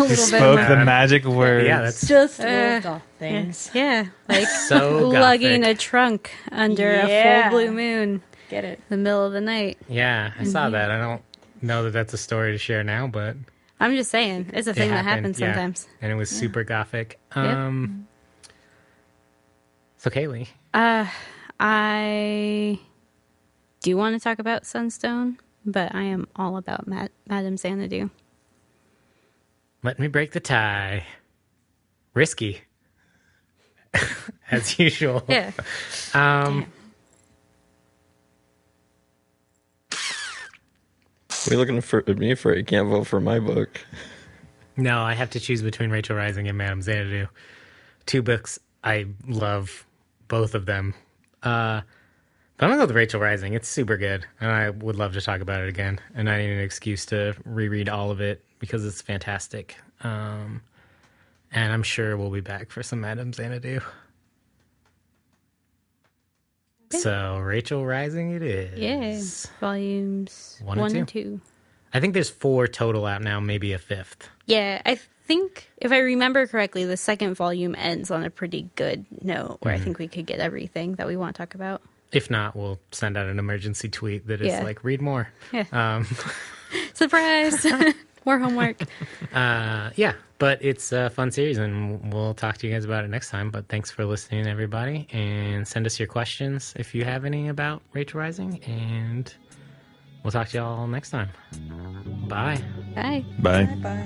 little Spoke bit. the magic words. Yeah, that's Just little things. Yeah. Like so lugging gothic. a trunk under a Yeah. full blue moon Get it? in the middle of the night. Yeah, I saw that. I don't know that that's a story to share now, but I'm just saying, it's a it thing that happened, happens yeah. sometimes. And it was super gothic. So, Kaylee. I do want to talk about Sunstone. but I am all about Madame Xanadu. Let me break the tie. Risky. As usual. Yeah. You're looking for me for you can't vote for my book. No, I have to choose between Rachel Rising and Madame Xanadu. 2 books. I love both of them. But I'm going to go with Rachel Rising. It's super good. And I would love to talk about it again. And I need an excuse to reread all of it because it's fantastic. And I'm sure we'll be back for some Madame Xanadu. So, Rachel Rising it is. Yeah. Volumes 1 and 2. I think there's 4 total out now, maybe a 5th. Yeah, I think, if I remember correctly, the second volume ends on a pretty good note where I think we could get everything that we want to talk about. If not, we'll send out an emergency tweet that is like, read more. Yeah. Surprise! More homework. Yeah, but it's a fun series, and we'll talk to you guys about it next time. But thanks for listening, everybody, and send us your questions if you have any about Rachel Rising, and we'll talk to y'all next time. Bye. Bye. Bye. Bye.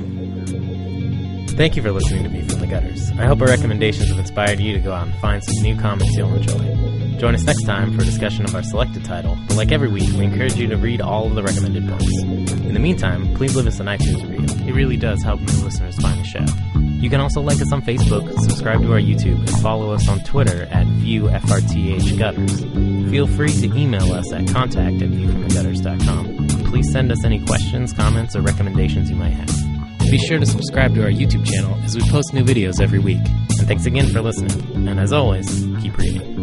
Thank you for listening to View from the Gutters. I hope our recommendations have inspired you to go out and find some new comics you'll enjoy. Join us next time for a discussion of our selected title, but like every week, we encourage you to read all of the recommended books. In the meantime, please leave us an iTunes review. It really does help new listeners find the show. You can also like us on Facebook, subscribe to our YouTube, and follow us on Twitter at ViewFRTHGutters. Feel free to email us at contact@viewfromthegutters.com. Please send us any questions, comments, or recommendations you might have. Be sure to subscribe to our YouTube channel as we post new videos every week. And thanks again for listening. And as always, keep reading.